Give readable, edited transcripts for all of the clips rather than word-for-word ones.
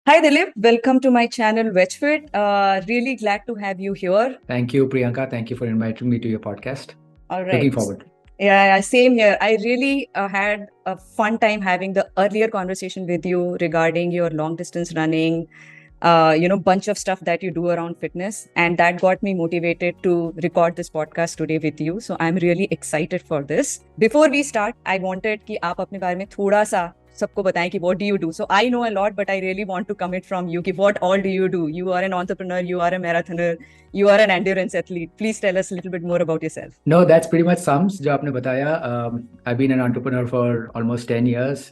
Hi Dilip, welcome to my channel VegFit. Really glad to have you here. Thank you, Priyanka. Thank you for inviting me to your podcast. All Looking right. forward. Yeah, same here. I really had a fun time having the earlier conversation with you regarding your long distance running, bunch of stuff that you do around fitness. And that got me motivated to record this podcast today with you. So I'm really excited for this. Before we start, I wanted कि आप अपने बारे में थोड़ा सा सबको बताएं कि what do you do? So I know a lot, but I really want to come it from you कि what all do you do? You are an entrepreneur, you are a marathoner, you are an endurance athlete. Please tell us a little bit more about yourself. No, that's pretty much sums जो आपने बताया. I've been an entrepreneur for almost 10 years.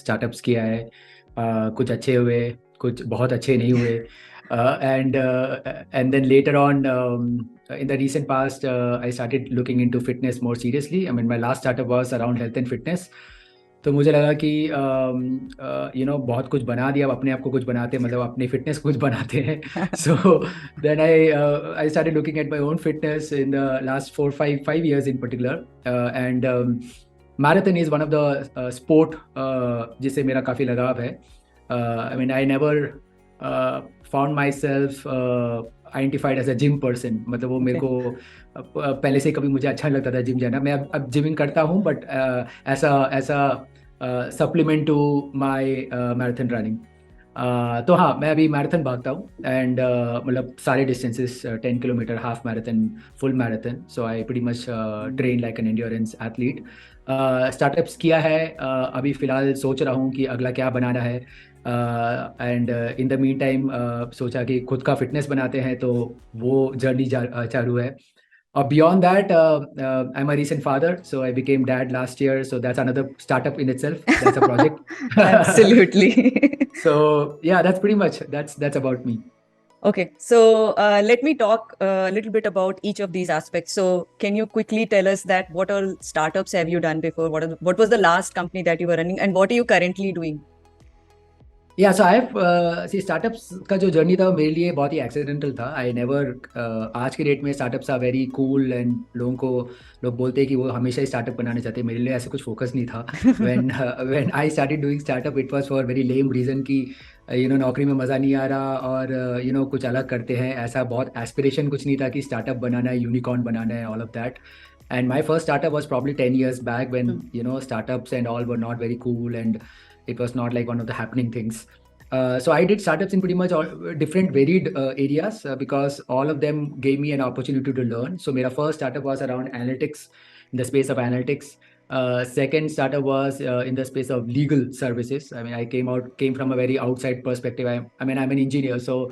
Startups किया है. कुछ अच्छे हुए, कुछ बहुत अच्छे नहीं हुए. And then later on, in the recent past, I started looking into fitness more seriously. I mean, my last startup was around health and fitness. तो मुझे लगा कि बहुत कुछ बना दिया. अब अपने आप को कुछ बनाते हैं, मतलब अपने फिटनेस कुछ बनाते हैं. So then I started looking at my own fitness in the last 4-5 years in particular. And marathon is one of the sport जिससे मेरा काफ़ी लगाव है. I mean, I never found myself identified as a gym person. मतलब वो मेरे को पहले से कभी मुझे अच्छा लगता था जिम जाना. मैं अब जिमिंग करता हूँ, बट ऐसा supplement to my marathon running. तो हाँ, मैं अभी मैराथन भागता हूँ. एंड मतलब सारे distances, 10 kilometre, half marathon, full marathon. So I pretty much train like an endurance athlete. Startups किया है. अभी फ़िलहाल सोच रहा हूँ कि अगला क्या बनाना है. And in the mean time सोचा कि खुद का फिटनेस बनाते हैं, तो वो जर्नी चालू है. और beyond that, I am a recent father, so I became dad last year. So that's another startup in itself. That's a project. Absolutely. So yeah, that's pretty much that's about me. Okay, so let me talk a little bit about each of these aspects. So can you quickly tell us that what all startups have you done before? What was the last company that you were running, and what are you currently doing? या सो आई startups का जो journey था वो मेरे लिए बहुत ही accidental था. I never आज के डेट में startups are very cool and लोग बोलते हैं कि वो हमेशा ही स्टार्टअप बनाने चाहते हैं. मेरे लिए ऐसे कुछ फोकस नहीं था. When I started doing startup, it was for very lame reason कि नौकरी में मज़ा नहीं आ रहा, और कुछ अलग करते हैं. ऐसा बहुत एस्पिरेशन कुछ नहीं था कि स्टार्टअप बनाना है, यूनिकॉर्न बनाना है, all of that. And my first startup was probably 10 years back when, startups and all were not very cool, and it was not like one of the happening things. So I did startups in pretty much all different varied areas, because all of them gave me an opportunity to learn. So my first startup was around analytics, in the space of analytics. Second startup was in the space of legal services. I mean, I came from a very outside perspective. I mean, I'm an engineer, so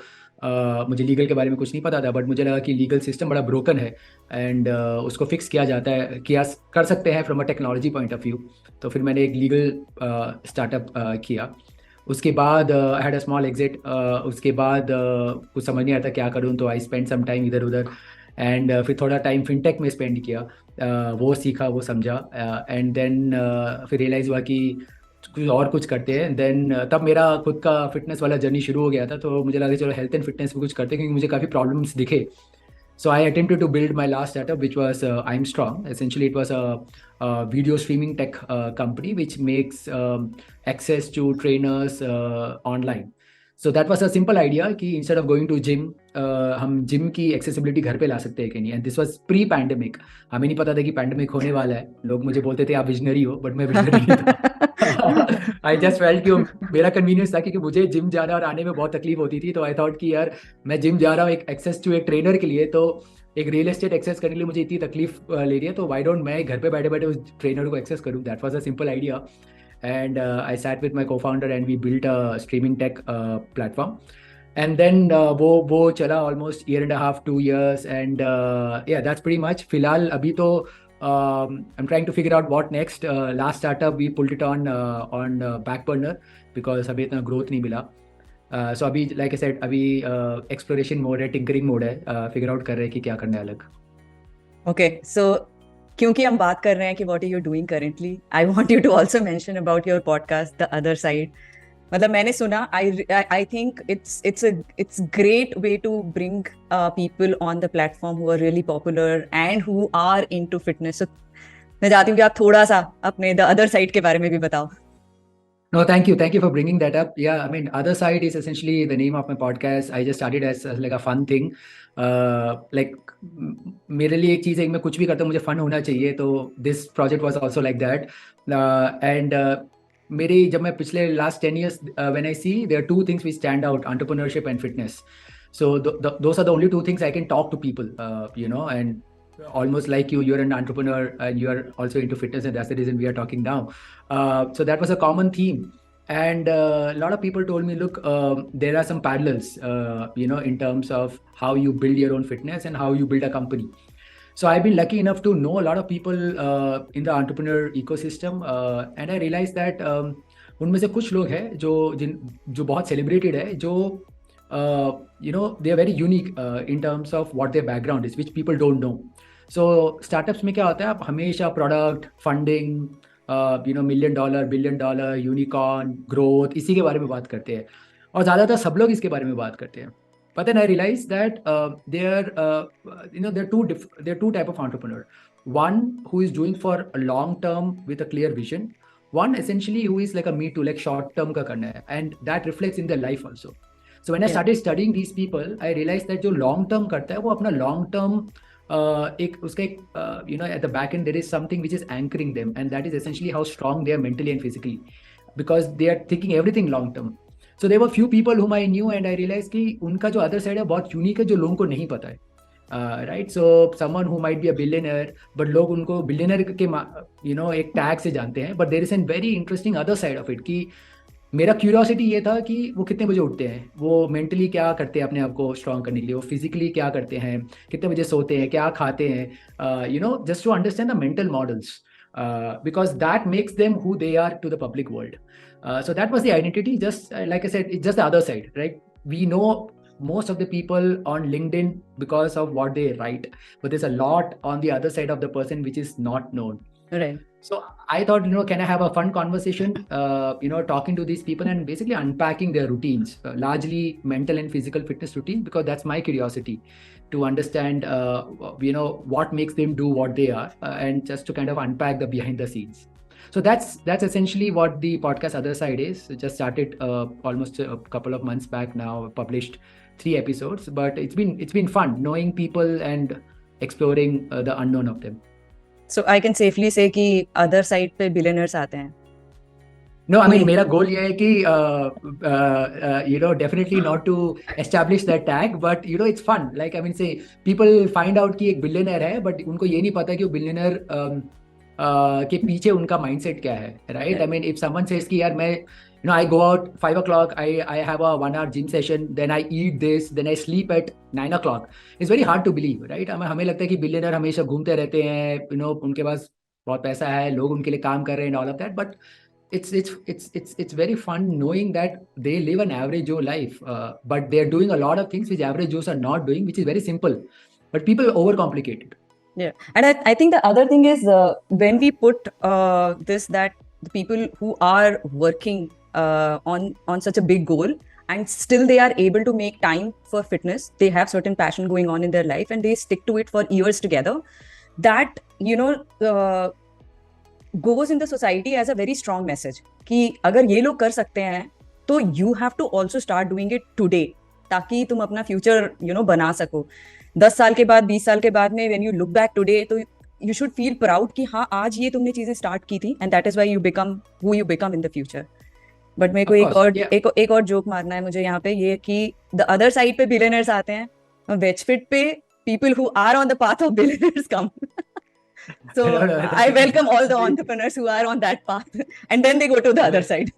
मुझे legal के बारे में कुछ नहीं पता था, but मुझे लगा कि लीगल सिस्टम बड़ा ब्रोकन है, एंड उसको फिक्स किया कर सकते हैं from a technology point of view. तो फिर मैंने एक लीगल स्टार्टअप किया. उसके बाद I had a small exit. उसके बाद कुछ समझ नहीं आता क्या करूँ, तो आई स्पेंड सम टाइम इधर उधर. एंड फिर थोड़ा टाइम फिनटेक में स्पेंड किया. वो सीखा, वो समझा. एंड देन फिर रियलाइज़ हुआ कि कुछ करते हैं. देन तब मेरा खुद का फिटनेस वाला जर्नी शुरू हो गया था. तो मुझे लगा चलो हेल्थ एंड फिटनेस में कुछ करते हैं, क्योंकि मुझे काफ़ी प्रॉब्लम्स दिखे. So I attempted to build my last startup, which was I'm Strong. Essentially, it was a video streaming tech company which makes access to trainers online. So that was a simple idea कि instead of going to gym, हम gym की accessibility घर पे ला सकते हैं कि नहीं. And this was pre pandemic. हमें नहीं पता था कि पैंडेमिक होने वाला है. लोग मुझे बोलते थे आप विजनरी हो, बट मैं विजनरी नहीं था. आई जस्ट फेल्ट कि मेरा कन्वीनियंस था, क्योंकि मुझे जिम जाना और आने में बहुत तकलीफ होती थी. तो आई थॉट कि यार मैं जिम जा रहा हूँ एक एक्सेस टू एक ट्रेनर के लिए, तो एक रियल एस्टेट एक्सेस करने के लिए मुझे इतनी तकलीफ ले रही है, तो वाई डोंट मैं घर पे बैठे बैठे उस ट्रेनर को एक्सेस करूँ. That was a simple idea. And I sat with my co-founder and we built a streaming tech platform. And then वो चला almost 1.5 to 2 years. And yeah, that's pretty much. फिलहाल अभी तो I'm trying to figure out what next. Last startup we pulled it on back burner because अभी इतना growth नहीं मिला. So अभी like I said, अभी exploration mode है, tinkering mode है. Figure out कर रहे हैं कि क्या करना है अलग. Okay, so क्योंकि हम बात कर रहे हैं कि what are you doing currently, I want you to also mention about your podcast, The Other Side. मतलब मैंने सुना, I think it's great way to bring people on the platform who are really popular and who are into fitness. So मैं चाहती हूँ कि आप थोड़ा सा अपने The Other Side के बारे में भी बताओ. No, thank you. Thank you for bringing that up. Yeah, I mean, Other Side is essentially the name of my podcast. I just started as like a fun thing. Like मेरे लिए एक चीज़ है कि मैं कुछ भी करता हूँ मुझे फन होना चाहिए, तो this project was also like that. And मेरे जब मैं पिछले last 10 years when I see there are two things which stand out, entrepreneurship and fitness. So those are the only two things I can talk to people, and almost like you're an entrepreneur and you're also into fitness, and that's the reason we are talking now. So that was a common theme. And a lot of people told me, look, there are some parallels, in terms of how you build your own fitness and how you build a company. So I've been lucky enough to know a lot of people in the entrepreneur ecosystem, and I realized that उनमें से कुछ लोग हैं जो बहुत celebrated है, जो they are very unique in terms of what their background is, which people don't know. So startups में क्या होता है, आप हमेशा product, funding, $1 million, $1 billion, unicorn, growth, इसी के बारे में बात करते हैं, और ज़्यादातर सब लोग इसके बारे में बात करते हैं. But then I realized that there are two type of entrepreneur. One who is doing for a long term with a clear vision. One essentially who is like a me too, like short term का करना है, and that reflects in their life also. So when I started studying these people, I realized that जो long term करता है वो अपना long term at the back end there is something which is anchoring them, and that is essentially how strong they are mentally and physically, because they are thinking everything long term. So there were few people whom I knew, and I realized कि उनका जो other side है बहुत unique है, जो लोगों को नहीं पता है. Right? So someone who might be a billionaire, but लोग उनको billionaire के एक tag से जानते हैं, but there is a very interesting other side of it कि मेरा क्यूरियोसिटी ये था कि वो कितने बजे उठते हैं, वो मेंटली क्या करते हैं अपने आप को स्ट्रॉन्ग करने के लिए, वो फिजिकली क्या करते हैं, कितने बजे सोते हैं, क्या खाते हैं, just to understand the mental models, because that makes them who they are to the public world. So that was the identity. Just like I said, it's just the other side, right? We know most of the people on LinkedIn because of what they write, but there's a lot on the other side of the person which is not known. Right. So I thought, can I have a fun conversation, talking to these people and basically unpacking their routines, largely mental and physical fitness routine, because that's my curiosity to understand, what makes them do what they are, and just to kind of unpack the behind the scenes. So that's essentially what the podcast Other Side is. It just started almost a couple of months back now. Published 3 episodes, but it's been fun knowing people and exploring the unknown of them. So I can safely say कि other side पे billionaires आते हैं. No, I mean, मेरा goal ये है कि definitely not to establish that tag, but it's fun. Like, I mean, say people find out कि एक billionaire है, but उनको ये नहीं पता कि वो billionaire के पीछे उनका mindset क्या है, right? I mean, if someone says कि यार मैं I go out 5 o'clock, I have a 1 hour gym session, then I eat this, then I sleep at 9 o'clock. It's very hard to believe, right? हमें लगता है कि billionaire हमेशा घूमते रहते हैं, उनके पास बहुत पैसा है, लोग उनके लिए काम कर रहे हैं and all of that, but it's very fun knowing that they live an average Joe life, but they're doing a lot of things which average Joes are not doing, which is very simple, but people overcomplicate it. Yeah, and I think the other thing is when we put that the people who are working on such a big goal and still they are able to make time for fitness, they have certain passion going on in their life and they stick to it for years together, that goes in the society as a very strong message कि अगर ये लोग कर सकते हैं तो you have to also start doing it today, ताकि तुम अपना फ्यूचर बना सको 10 साल के बाद 20 साल के बाद में when you look back today, तो you should feel proud कि हाँ आज ये तुमने चीजें स्टार्ट की थी, and that is why you become who you become in the future. But मेरे को एक और जोक मारना है मुझे यहाँ पे, ये कि द अदर साइड पे बिलियनर्स आते हैं, वेजफिट पे people who are on the path of billionaires come. So I welcome all the entrepreneurs who are on that path and then they go to the other side.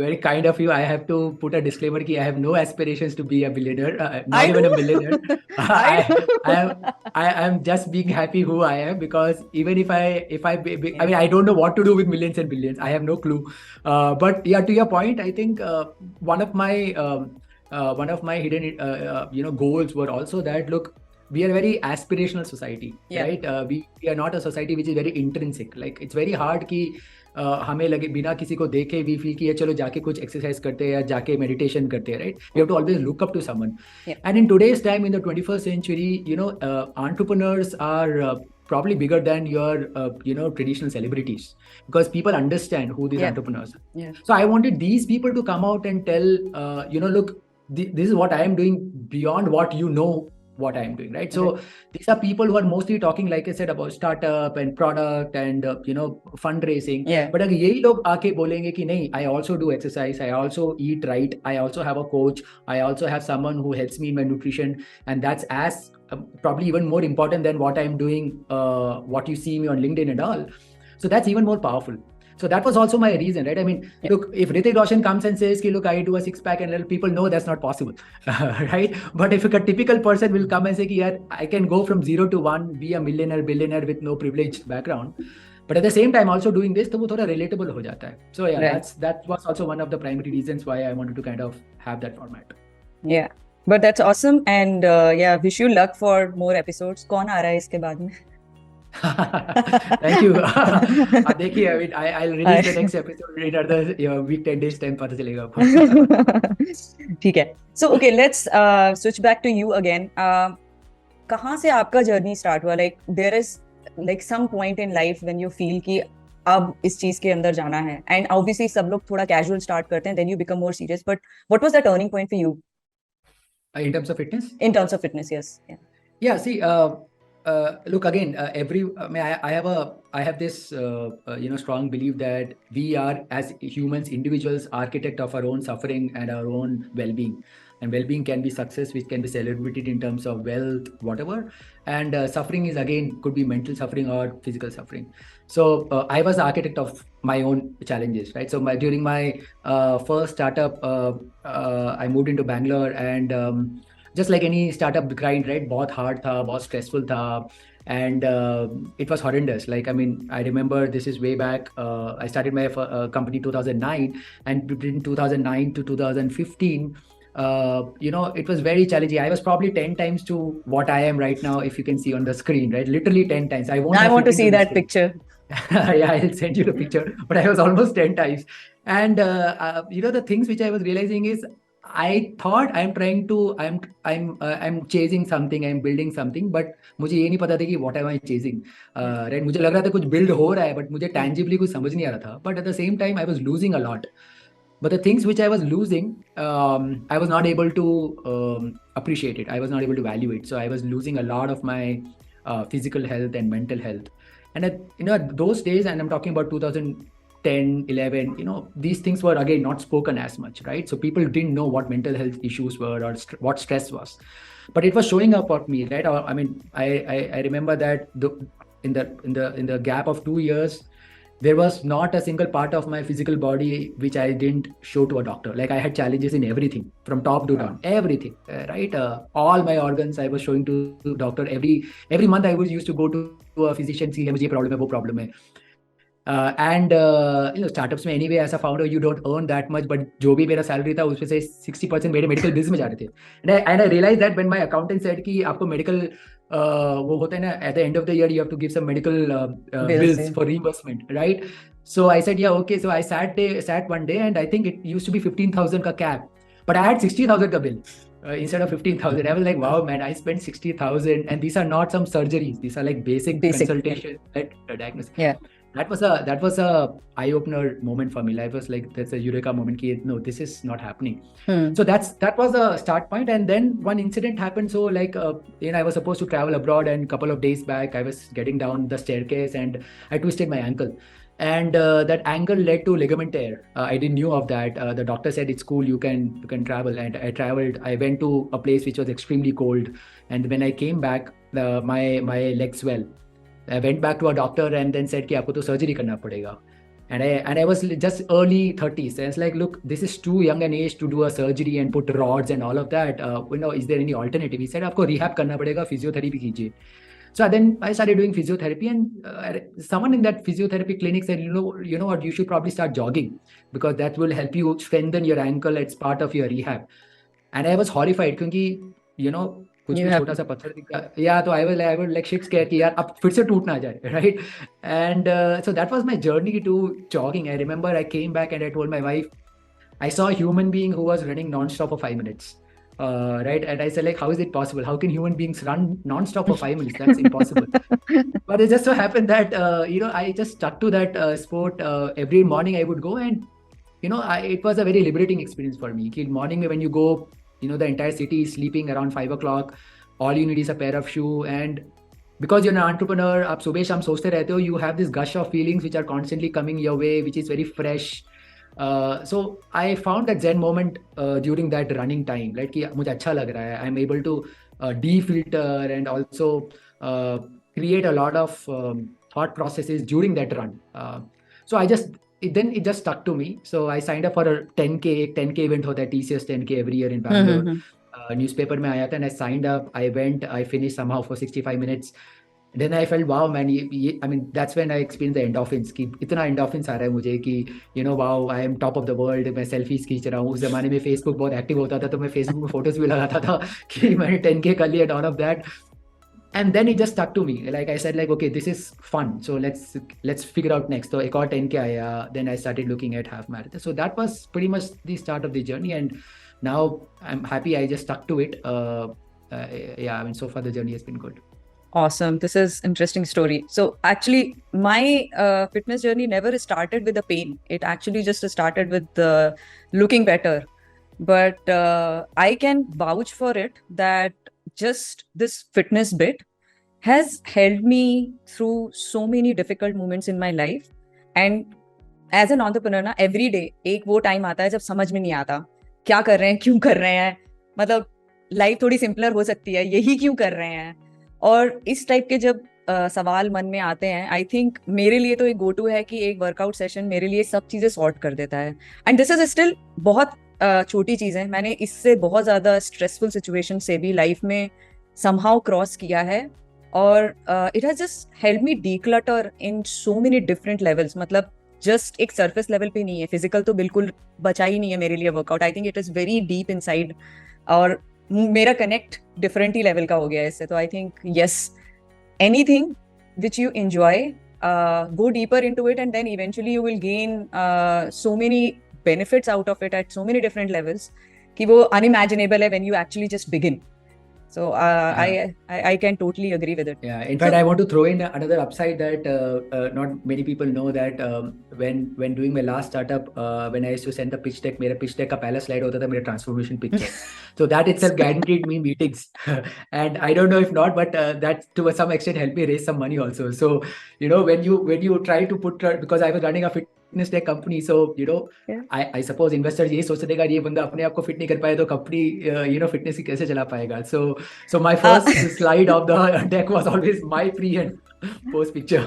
Very kind of you. I have to put a disclaimer कि I have no aspirations to be a billionaire, not even a millionaire. I am just being happy who I am, because even if I mean, I don't know what to do with millions and billions. I have no clue. But yeah, to your point, I think one of my hidden goals were also that, look, we are a very aspirational society, right? We are not a society which is very intrinsic. Like, it's very hard कि हमें लगे बिना किसी को देखे we feel कि चलो जाके कुछ exercise करते हैं या जाके meditation करते हैं, right? We have to always look up to someone. And in today's time, in the 21st century, entrepreneurs are probably bigger than your traditional celebrities, because people understand who these entrepreneurs are. Yeah. So I wanted these people to come out and tell, look, this is what I am doing beyond what what I am doing, right? So these are people who are mostly talking, like I said, about startup and product and fundraising. But अगर यही लोग आके बोलेंगे कि नहीं, I also do exercise, I also eat right, I also have a coach, I also have someone who helps me in my nutrition, and that's as probably even more important than what I'm doing, what you see me on LinkedIn and all. So that's even more powerful. So that was also my reason, right? I mean, look, if Hrithik Roshan comes and says, look, I do a six-pack, and people know that's not possible, right? But if a typical person will come and say, yeah, I can go from 0 to 1, be a millionaire, billionaire with no privileged background, but at the same time also doing this, तो वो थोड़ा relatable हो जाता है. So yeah, that was also one of the primary reasons why I wanted to kind of have that format. Yeah, but that's awesome, and wish you luck for more episodes. कौन आ रहा है इसके बाद में? Thank you. देखिए, I mean, I'll release the next episode in another week, 10 days time, पता चलेगा आपको. ठीक है. So okay, let's switch back to you again. कहाँ से आपका journey start हुआ? Like there is like some point in life when you feel कि अब इस चीज के अंदर जाना है, and obviously सब लोग थोड़ा casual start करते हैं, then you become more serious. But what was the turning point for you? In terms of fitness? In terms of fitness, yes. Yeah. See. Look, again, I have this strong belief that we are, as humans, individuals, architect of our own suffering and our own well-being. And well-being can be success, which can be celebrated in terms of wealth, whatever. And suffering is, again, could be mental suffering or physical suffering. So I was the architect of my own challenges, right? So during my first startup, I moved into Bangalore, and just like any startup grind, right? बहुत hard था, बहुत stressful था, and it was horrendous. Like, I mean, I remember this is way back. I started my company 2009, and between 2009 to 2015, it was very challenging. I was probably 10 times to what I am right now, if you can see on the screen, right? Literally 10 times. I want to see that picture. Yeah, I'll send you the picture. But I was almost 10 times. And, the things which I was realizing is, I thought I'm chasing something, I'm building something, but मुझे ये नहीं पता था कि what am I chasing, right? मुझे लग रहा था कुछ build हो रहा है, but मुझे tangibly कुछ समझ नहीं आ रहा था. But at the same time, I was losing a lot. But the things which I was losing, I was not able to appreciate it. I was not able to value it. So I was losing a lot of my physical health and mental health. And at those days, and I'm talking about 2010, 11, these things were, again, not spoken as much, right? So people didn't know what mental health issues were or what stress was, but it was showing up on me, right? I mean, I remember that in the gap of 2 years, there was not a single part of my physical body which I didn't show to a doctor. Like, I had challenges in everything, from top to down, everything, right? All my organs I was showing to the doctor. Every month I was used to go to a physician, see, मुझे ये problem है, वो problem है. And startups में anyway, as a founder, you don't earn that much, but जो भी मेरा salary था, उसमें से 60% मेरे medical bills में जा रहे थे. And I realized that when my accountant said कि आपको medical वो होता है ना, at the end of the year, you have to give some medical bills for reimbursement, right? So I said, yeah, okay. So I sat one day, and I think it used to be 15,000 ka cap, but I had 60,000 ka bill. Instead of 15,000, I was like, wow, man, I spent 60,000, and these are not some surgeries. These are like basic consultation, right? Diagnosis. Yeah. That was a eye-opener moment for me. Life was like, that's a eureka moment. Ki, no, this is not happening. So that was a start point. And then one incident happened. So like, I was supposed to travel abroad, and a couple of days back, I was getting down the staircase and I twisted my ankle. And that ankle led to ligament tear. I didn't know of that. The doctor said, it's cool, you can travel. And I traveled. I went to a place which was extremely cold. And when I came back, my leg swelled. I went back to a doctor and then said कि आपको तो surgery करना पड़ेगा. And I was just early 30s. And it's like, look, this is too young an age to do a surgery and put rods and all of that. Is there any alternative? He said, आपको rehab करना पड़ेगा, physiotherapy कीजिए. So then I started doing physiotherapy, and someone in that physiotherapy clinic said, you know what, you should probably start jogging, because that will help you strengthen your ankle. It's part of your rehab. And I was horrified because, कुछ छोटा सा पत्थर दिखा, yeah, तो I was like shit scared कि यार अब फिर से टूट ना जाए, right? And so that was my journey to jogging. I remember I came back and I told my wife, I saw a human being who was running non-stop for 5 minutes. right? And I said, like, how is it possible? How can human beings run non-stop for 5 minutes? That's impossible. But it just so happened that I just stuck to that sport. Every morning I would go, and it was a very liberating experience for me. Ki morning when you go, the entire city is sleeping around 5 o'clock. All you need is a pair of shoe, and because you're an entrepreneur, आप सुबह शाम सोचते रहते हो, you have this gush of feelings which are constantly coming your way, which is very fresh. So I found that Zen moment during that running time, like कि मुझे अच्छा लग रहा है. I'm able to de-filter and also create a lot of thought processes during that run. So it just stuck to me. So I signed up for a 10K event होता है, TCS 10K every year in Bangalore. Newspaper में आया था, and I signed up. I went. I finished somehow for 65 minutes. Then I felt, wow, man. I mean, that's when I experienced the endorphins. कि इतना endorphins आ रहा है मुझे कि wow, I am top of the world. मैं selfies खींच रहा हूँ. उस जमाने में Facebook बहुत active होता था, तो मैं Facebook में photos भी लगाता था कि मैंने 10K कर लिया, and all of that. And then it just stuck to me. Like I said, like, okay, this is fun. So let's figure out next. So I got 10K आया. Then I started looking at half marathon. So that was pretty much the start of the journey. And now I'm happy I just stuck to it. Yeah, I mean, so far the journey has been good. Awesome. This is interesting story. So actually, my fitness journey never started with the pain. It actually just started with looking better. But I can vouch for it that just this fitness bit has helped me through so many difficult moments in my life. And as an entrepreneur ना, every day एक वो time आता है जब समझ में नहीं आता क्या कर रहे हैं, क्यों कर रहे हैं, मतलब लाइफ थोड़ी सिंपलर हो सकती है, यही क्यों कर रहे हैं. और इस टाइप के जब सवाल मन में आते हैं, आई थिंक मेरे लिए तो एक गो टू है कि एक वर्कआउट सेशन मेरे लिए सब चीजें सॉर्ट कर देता है. एंड दिस इज स्टिल बहुत छोटी चीज है. मैंने इससे बहुत ज्यादा स्ट्रेसफुल सिचुएशन से भी लाइफ में समहाउ क्रॉस किया है. और it has just help me declutter in so many different levels. मतलब जस्ट एक सरफेस लेवल पे नहीं है, फिजिकल तो बिल्कुल बचा ही नहीं है मेरे लिए workout. I think it is very deep inside, और मेरा कनेक्ट डिफरेंट ही लेवल का हो गया है इससे. तो I think yes, anything which you enjoy, go deeper into it, and then eventually you will gain so many benefits out of it at so many different levels कि वो unimaginable है when you actually just begin. So I can totally agree with it. Yeah, in fact, I want to throw in another upside that not many people know that when doing my last startup, when I used to send the pitch deck, मेरा pitch deck का पहला slide होता था मेरा transformation pitch deck. So that itself guaranteed me meetings. And I don't know if not, but that to some extent helped me raise some money also. So when you try to put, because I was running a fitness tech company, so Yeah. I suppose investors ये सोचते थे कि ये बंदा अपने आप को fit नहीं कर पाए तो कंपनी fitness ही कैसे चला पाएगा. So my first slide of the deck was always my pre and post picture.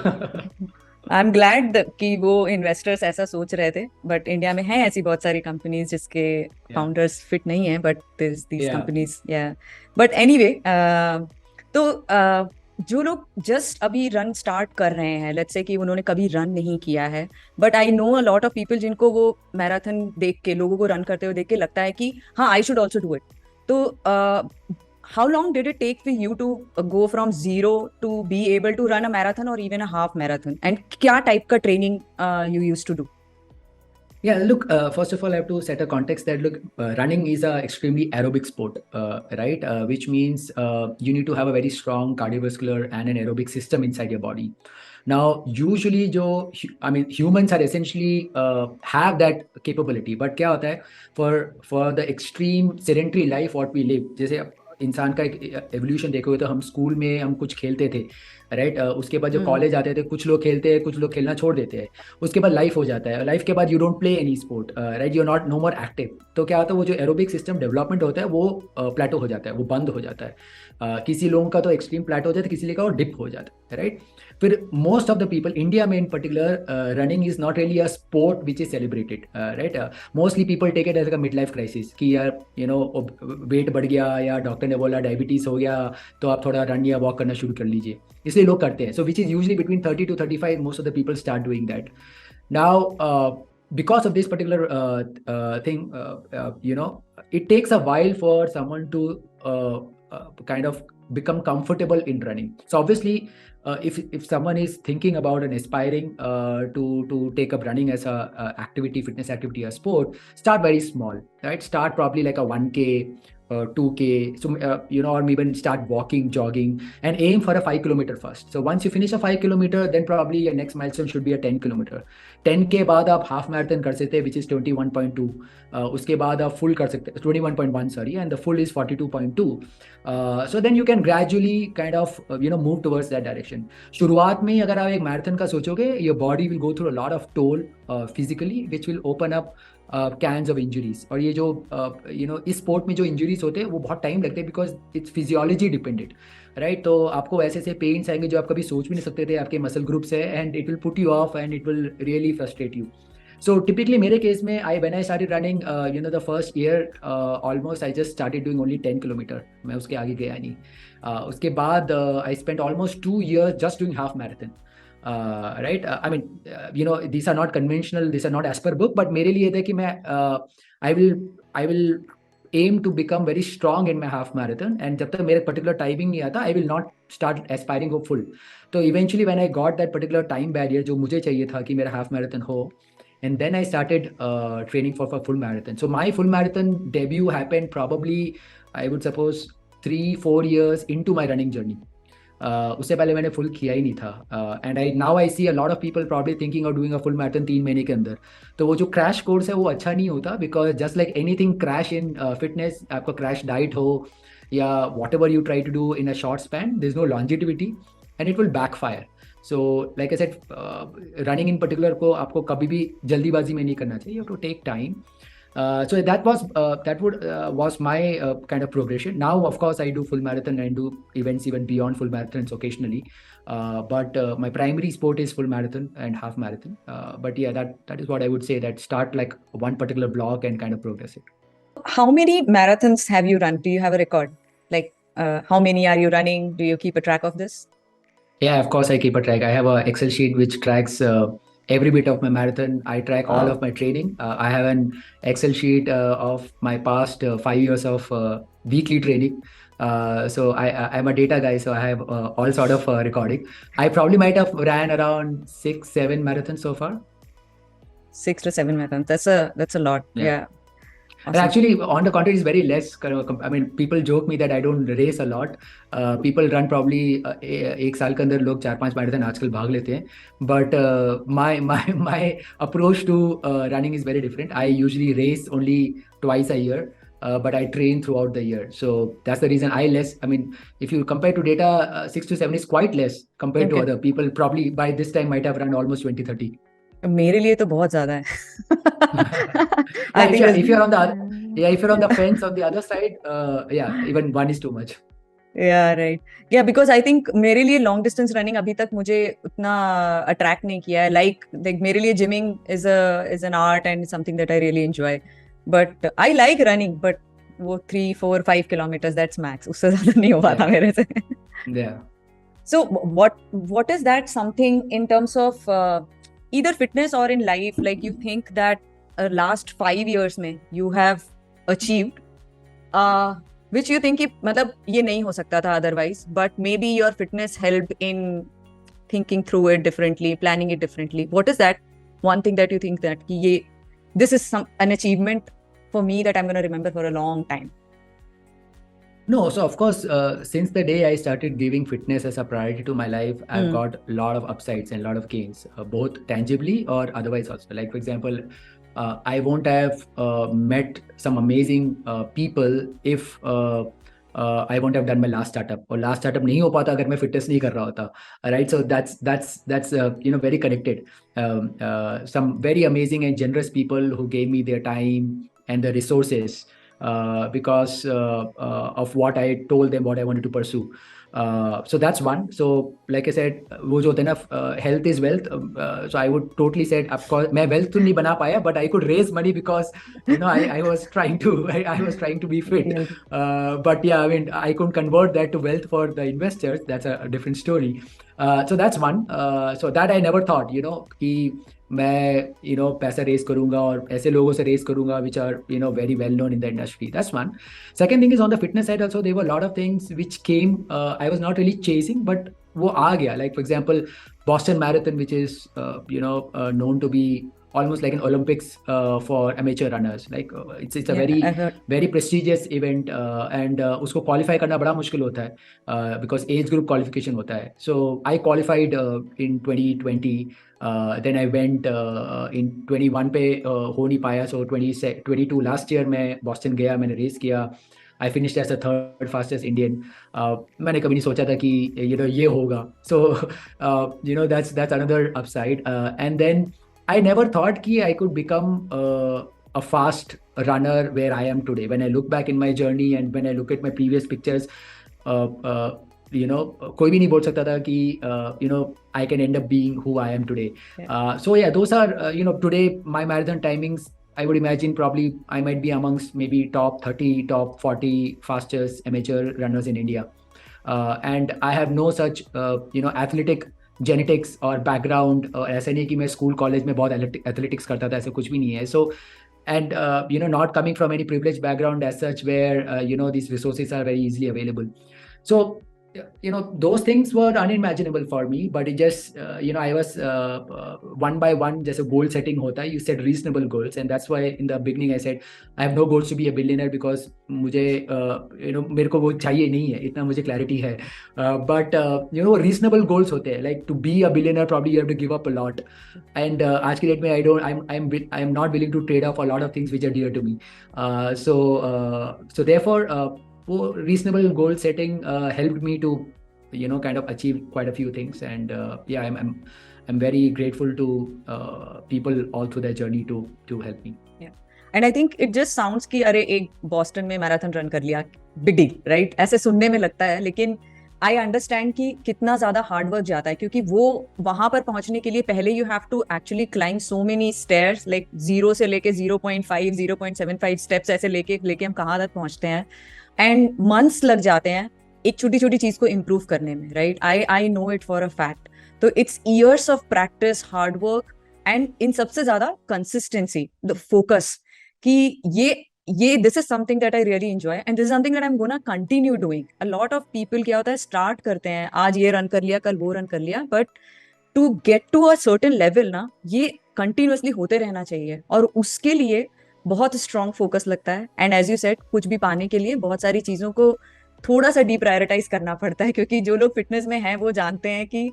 I'm glad कि वो इन्वेस्टर्स ऐसा सोच रहे थे. बट इंडिया में है ऐसी बहुत सारी कंपनीज जिसके फाउंडर्स फिट नहीं है, but these companies, yeah. But anyway, तो जो लोग जस्ट अभी रन स्टार्ट कर रहे हैं, लेट्स से कि उन्होंने कभी रन नहीं किया है, but I know a lot of people जिनको वो मैराथन देख के, लोगों को रन करते हुए देख के लगता है कि हाँ, I should also do it. तो how long did it take for you to go from zero to be able to run a marathon or even a half marathon? And क्या type का training you used to do? Yeah, look, first of all, I have to set a context that, look, running is a extremely aerobic sport, right? Which means you need to have a very strong cardiovascular and an aerobic system inside your body. Now, usually, humans are essentially have that capability. But क्या होता है, for the extreme sedentary life what we live, जैसे इंसान का एक evolution देखोगे तो हम स्कूल में हम कुछ खेलते थे, राइट? उसके बाद जब कॉलेज आते थे, कुछ लोग खेलते हैं, कुछ लोग खेलना छोड़ देते हैं. उसके बाद लाइफ हो जाता है. लाइफ के बाद you don't play any sport, right? You are not no more active. तो क्या होता है, वो जो एरोबिक सिस्टम डेवलपमेंट होता है वो प्लेटो हो जाता है, वो बंद हो जाता है. किसी लोगों का तो एक्सट्रीम प्लेटो हो जाता है, किसी का वो डिप हो जाता है, राइट? फिर most of the people, India में in particular, running is not really a sport which is celebrated, right? Mostly people take it as a mid life crisis कि यार वेट बढ़ गया या डॉक्टर ने बोला डायबिटीज हो गया, तो आप थोड़ा रन या वॉक करना शुरू कर लीजिए, इसलिए लोग करते हैं. So which is usually between 30 to 35, most of the people start doing that. Now because of this particular thing, it takes a while for someone to kind of become comfortable in running. So obviously, if someone is thinking about and aspiring to take up running as a activity, fitness activity, a sport, start very small, right? Start probably like a 1K 2K, so or maybe start walking, jogging, and aim for a 5 kilometer first. So once you finish a 5 kilometer, then probably your next milestone should be a 10 kilometer. 10 के बाद आप half marathon कर सकते हैं, which is 21.2. उसके बाद आप full कर सकते हैं, 21.1, sorry, and the full is 42.2. So then you can gradually kind of move towards that direction. शुरुआत में अगर आप एक मैराथन का सोचोगे, your body will go through a lot of toll physically, which will open up cans of injuries. और ये जो इस स्पोर्ट में जो इंजरीज होते हैं वो बहुत टाइम लगते हैं, because it's physiology dependent, right. तो आपको ऐसे ऐसे पेन्स आएंगे जो आप कभी सोच भी नहीं सकते थे आपके मसल ग्रुप से, and it will put you of and it will really frustrate you. So typically मेरे केस में when I started running the first year almost I just started doing only 10 kilometer. मैं उसके आगे गया नहीं. उसके बाद I spent almost 2 years just doing half marathon. Right? I mean, these are not conventional, these are not as per book, but मेरे लिए था कि मैं I will aim to become very strong in my half marathon, and जब तक मेरे particular timing नहीं आता, I will not start aspiring for full. तो eventually when I got that particular time barrier जो मुझे चाहिए था कि मेरा half marathon हो, and then I started training for full marathon. So my full marathon debut happened probably, I would suppose, 3-4 years into my running journey. उससे पहले मैंने फुल किया ही नहीं था. And now I see a lot of people probably thinking of doing a full marathon 3 महीने के अंदर. तो वो जो क्रैश कोर्स है वो अच्छा नहीं होता, because just like anything crash in fitness, आपका क्रैश डाइट हो या whatever you try to do in a short span, there is no longevity and it will backfire. So like I said, running in particular को आपको कभी भी जल्दीबाजी में नहीं करना चाहिए. You have to take time. So that was my kind of progression. Now, of course, I do full marathon and do events even beyond full marathons occasionally. But my primary sport is full marathon and half marathon. But yeah, that is what I would say, that start like one particular block and kind of progress it. How many marathons have you run? Do you have a record? Like, how many are you running? Do you keep a track of this? Yeah, of course I keep a track. I have an Excel sheet which tracks every bit of my marathon. I track all of my training. I have an Excel sheet of my past 5 years of weekly training. So I'm a data guy, so I have all sort of recording. I probably might have ran around 6-7 marathons so far. 6 to 7 marathons. That's a lot. Yeah. And actually, on the contrary, it's very less. I mean, people joke me that I don't race a lot. People run probably एक साल के अंदर लोग 4-5 marathon आजकल भाग लेते हैं. But my approach to running is very different. I usually race only twice a year, but I train throughout the year. So that's the reason I less. I mean, if you compare to data, 6 to 7 is quite less compared to other people. Probably by this time might have run almost 20-30. मेरे लिए तो बहुत ज्यादा है. If you're on the fence on the other side, even one is too much. Yeah, right. Yeah, because I think मेरे लिए long distance running अभी तक मुझे उतना attract नहीं किया है. Like मेरे लिए gymming is an art and something that I really enjoy. But I like running, but वो 3, 4, 5 kilometers, that's max. उससे ज्यादा नहीं हो पाता मेरे से. Yeah. So what is that something in terms of either fitness or in life, like you think that last 5 years में you have achieved, which you think कि मतलब ये नहीं हो सकता था otherwise, but maybe your fitness helped in thinking through it differently, planning it differently. What is that one thing that you think that कि this is an achievement for me that I'm going to remember for a long time? No, so of course, since the day I started giving fitness as a priority to my life, I've got a lot of upsides and a lot of gains, both tangibly or otherwise also. Like, for example, I won't have met some amazing people if I won't have done my last startup. और last startup नहीं हो पाता अगर मैं fitness नहीं कर रहा होता. Right? So that's very connected. Some very amazing and generous people who gave me their time and the resources. Because of what I told them what I wanted to pursue. So that's one. So like I said, वो जो होता है ना, health is wealth. So I would totally say, of course, मैं wealth तो नहीं बना पाया, but I could raise money because I was trying to be fit. But yeah, I mean, I couldn't convert that to wealth for the investors. That's a different story. So that's one. So that I never thought, कि मैं पैसा race करूंगा और ऐसे लोगों से race करूंगा which are very well known in the industry. That's one. Second thing is, on the fitness side also, there were a lot of things which came, I was not really chasing, but वो आ गया. Like, for example, Boston Marathon, which is known to be almost like an Olympics for amateur runners. Like it's a very prestigious event, and उसको qualify करना बड़ा मुश्किल होता है because age group qualification होता है. So I qualified in 2020. Then I went in 21 पे हो नहीं पाया. So 22 last year मैं Boston गया, मैंने रेस किया. I finished as the third fastest Indian. मैंने कभी नहीं सोचा था कि ये होगा. So that's another upside. And then I never thought कि I could become a fast runner where I am today. When I look back in my journey and when I look at my previous pictures, कोई भी नहीं बोल सकता था कि I can end up being who I am today. So yeah, those are today my marathon timings. I would imagine probably I might be amongst maybe top 30, top 40 fastest amateur runners in India. And I have no such athletic genetics और background. ऐसा नहीं कि मैं school college में बहुत athletics करता था, ऐसा कुछ भी नहीं है. So and not coming from any privileged background as such where these resources are very easily available. So those things were unimaginable for me, but it just I was one by one जैसे goal setting होता है, you set reasonable goals, and that's why in the beginning I said I have no goals to be a billionaire because मुझे मेरे को वो चाहिए नहीं है, इतना मुझे clarity है. But reasonable goals होते हैं, like to be a billionaire probably you have to give up a lot, and आज की date में I'm not willing to trade off a lot of things which are dear to me. So therefore वो reasonable goal setting helped me to kind of achieve quite a few things, and yeah, I'm very grateful to people all through their journey to help me. Yeah, and I think it just sounds कि अरे एक Boston में marathon run कर लिया, big deal, right? ऐसे सुनने में लगता है, लेकिन I understand कि कितना ज्यादा हार्ड वर्क जाता है, क्योंकि वो वहां पर पहुंचने के लिए पहले you have to actually climb so many stairs, like 0 से लेके 0.5 0.75 steps ऐसे लेके हम कहाँ तक पहुंचते हैं, एंड मंथ्स लग जाते हैं एक छोटी छोटी चीज को इम्प्रूव करने में, right? I know it for a fact. तो it's years of practice, hard work, and in सबसे ज्यादा कंसिस्टेंसी, द फोकस कि ये this is something that I really enjoy and this is something that I am gonna continue doing. A lot of people क्या होता है, start करते हैं, आज ये रन कर लिया, कल वो रन कर लिया, but to get to a certain level ना, ये कंटिन्यूअसली होते रहना चाहिए, और उसके लिए बहुत स्ट्रॉन्ग फोकस लगता है. एंड एज यू सेड, कुछ भी पाने के लिए बहुत सारी चीजों को थोड़ा सा डीप्रायोरिटाइज करना पड़ता है, क्योंकि जो लोग फिटनेस में हैं वो जानते हैं कि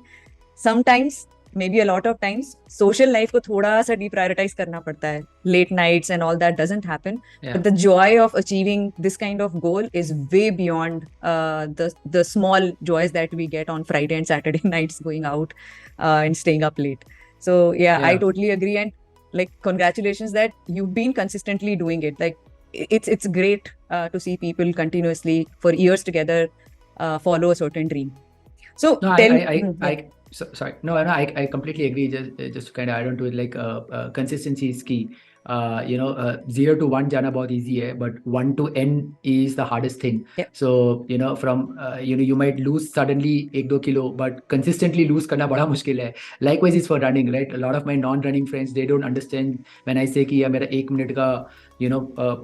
sometimes, maybe a lot of times, social life को थोड़ा सा डीप्रायोरिटाइज करना पड़ता है. Late nights and all that doesn't happen, but the joy of achieving this kind of goal is way beyond the small joys that we get on Friday and Saturday nights, going out and staying up late. So yeah, I totally agree, and like congratulations that you've been consistently doing it. Like it's great to see people continuously for years together follow a certain dream. So no, tell sorry, no, I completely agree. Just to kind of add on to it, like consistency is key. 0 to 1 जाना बहुत easy है, but 1 to n is the hardest thing. So from you might lose suddenly 1-2 kilo, but consistently lose करना बड़ा मुश्किल है. Likewise is for running, right? A lot of my non-running friends, they don't understand when I say कि यार मेरा 1 minute का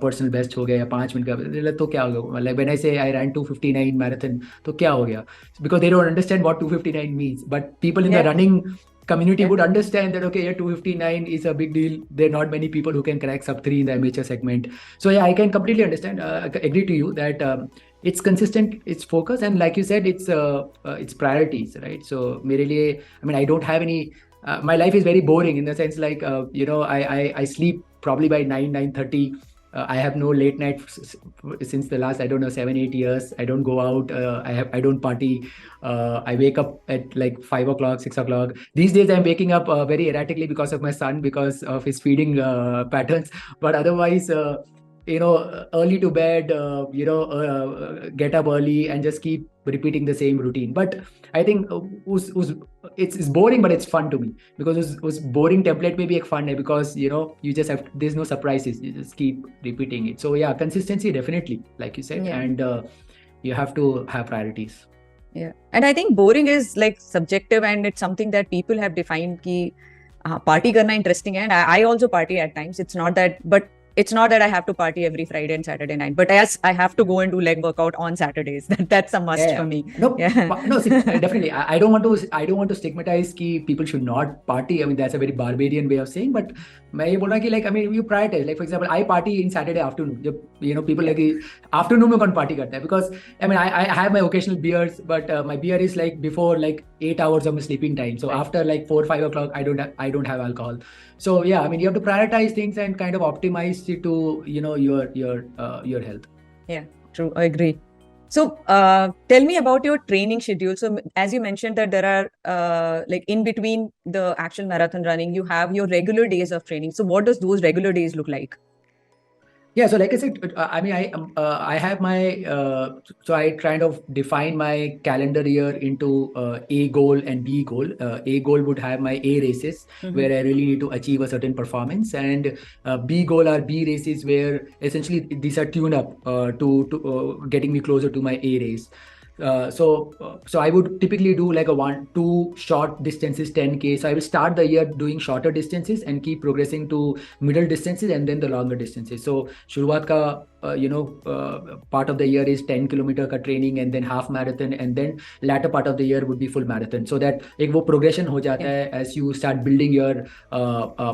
personal best हो गया या 5 मिनट का, तो क्या हो गया? Like when I say I ran 2:59 marathon, तो क्या हो गया? Because they don't understand what 2:59 means. But people in the running community would understand that, okay, yeah, 2:59 is a big deal. There are not many people who can crack sub-3 in the amateur segment. So yeah, I can completely understand, agree to you that it's consistent, it's focus, and like you said, it's priorities, right? So मेरे लिए, I mean, I don't have any, my life is very boring in the sense like, I sleep probably by 9:30. I have no late night since the last, I don't know, 7-8 years. I don't go out. I don't party. I wake up at like 5 o'clock, 6 o'clock. These days I'm waking up very erratically because of my son, because of his feeding patterns. But otherwise, early to bed, get up early and just keep repeating the same routine. But I think it's boring, but it's fun to me, because उस boring template में भी एक fun है, because you just have, there's no surprises, you just keep repeating it. So yeah, consistency definitely, like you said, and you have to have priorities. Yeah, and I think boring is like subjective, and it's something that people have defined कि party करना interesting है, and I also party at times. It's not that, but it's not that I have to party every Friday and Saturday night, but yes, I have to go and do leg workout on Saturdays. That's a must for me. No, Yeah. no. See, definitely. I don't want to. I don't want to stigmatize कि people should not party. I mean, that's a very barbarian way of saying. But मैं ये बोल रहा कि like I mean, you prioritize. Like for example, I party in Saturday afternoon. जब people like afternoon में कौन party करता है? Because I mean, I have my occasional beers, but my beer is like before like 8 hours of my sleeping time. So after like 4-5 o'clock, I don't have alcohol. So yeah, I mean, you have to prioritize things and kind of optimize it to your health. Yeah, true. I agree. So tell me about your training schedule. So as you mentioned that there are like in between the actual marathon running, you have your regular days of training. So what does those regular days look like? Yeah, so like I said, I mean, I have my so I kind of define my calendar year into A goal and B goal. A goal would have my A races where I really need to achieve a certain performance, and B goal are B races where essentially these are tune up to getting me closer to my A race. So I would typically do like a 1-2 short distances 10K. So I will start the year doing shorter distances and keep progressing to middle distances and then the longer distances. So शुरुआत का part of the year is 10 kilometer का training and then half marathon, and then latter part of the year would be full marathon. So that एक वो progression हो जाता है as you start building your